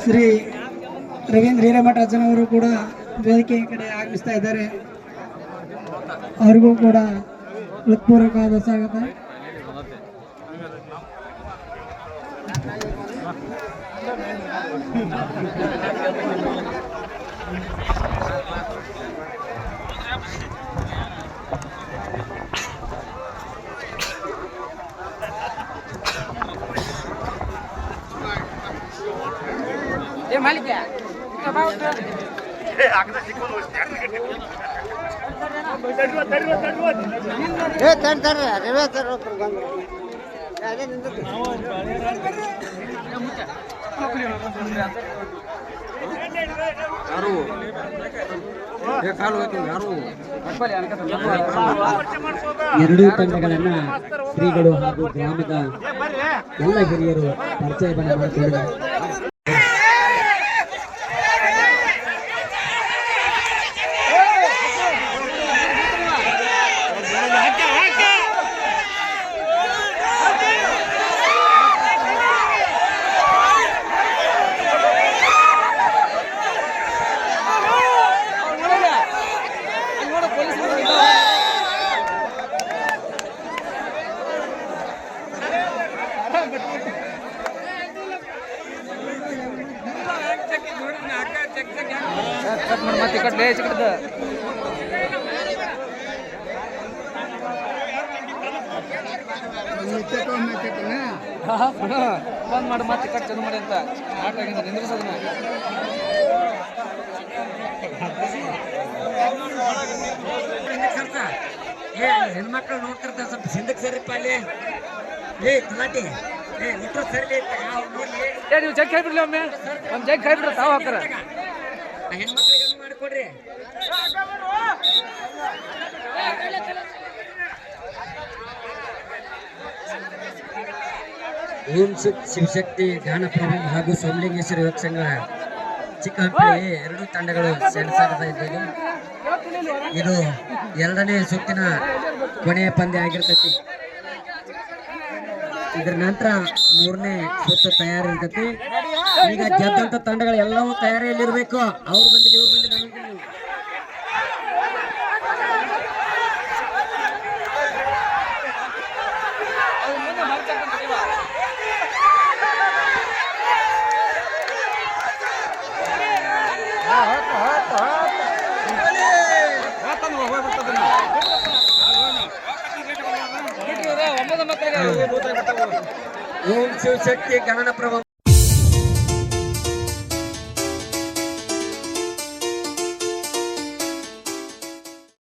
ಶ್ರೀ ರವೀಂದ್ರ ಹಿರೇಮಠ ಅಜ್ಜನವರು ಕೂಡ ವೇದಿಕೆ ಕಡೆ ಆಗಮಿಸ್ತಾ ಇದ್ದಾರೆ. ಅವರಿಗೂ ಕೂಡ ಹೃತ್ಪೂರ್ವಕವಾದ ಸ್ವಾಗತ. ಎರಡೂ ತಂಡಗಳನ್ನ ಶ್ರೀಗಳು ಹಾಗೂ ಗ್ರಾಮದ ಎಲ್ಲ ಹಿರಿಯರು ಪರಿಚಯವನ್ನು ಮಾಡಿಕೊಂಡಿದ್ದಾರೆ. ಹೆಣ್ಮಕ್ಳು ನೋಡ್ತಿರ್ತಾರೆ, ಸ್ವಲ್ಪ ಹಿಂದಕ್ಕೆ ಸರಿಪ್ಪ ಅಲ್ಲಿ. ತಲಾಟಿ ಸರಿ ನೀವು ಜಗ್ ಕೈಬಿಡ್ಲಿ ಒಮ್ಮೆ, ಒಂದು ಜಗ್ ಕೈಬಿಡ್ರಿ ತಾವು ಹಾಕ್ತಾರ. ಹೆಣ್ಮಕ್ಳಿಗೆ ಮಾಡಿಕೊಡ್ರಿ. ಓಂ ಶಿವಶಕ್ತಿ ಗಾನಪ್ರಭು ಹಾಗೂ ಸೋಮಲಿಂಗೇಶ್ವರ ಯುವಕ ಸಂಘ ಚಿಕ್ಕಹಳ್ಳಿ ಎರಡೂ ತಂಡಗಳು ಸೆಣಸಾಡ್ತಾ ಇದ್ದವು. ಇದು 2ನೇ ಸುತ್ತಿನ ಕೊನೆಯ ಪಂದ್ಯ ಆಗಿರ್ತೈತಿ. ಇದರ ನಂತರ 3ನೇ ಸುತ್ತು ತಯಾರಿರ್ತೈತಿ. ಈಗ ಗೆದ್ದಂತ ತಂಡಗಳು ಎಲ್ಲವೂ ತಯಾರಿಯಲ್ಲಿರ್ಬೇಕು. ಅವ್ರು ಬಂದಿಲ್ಲ, ಇವ್ರು ಬಂದಿಲ್ಲ, ಓಂ ಶಿವಶಕ್ತಿ ಗಣನ ಪ್ರಭು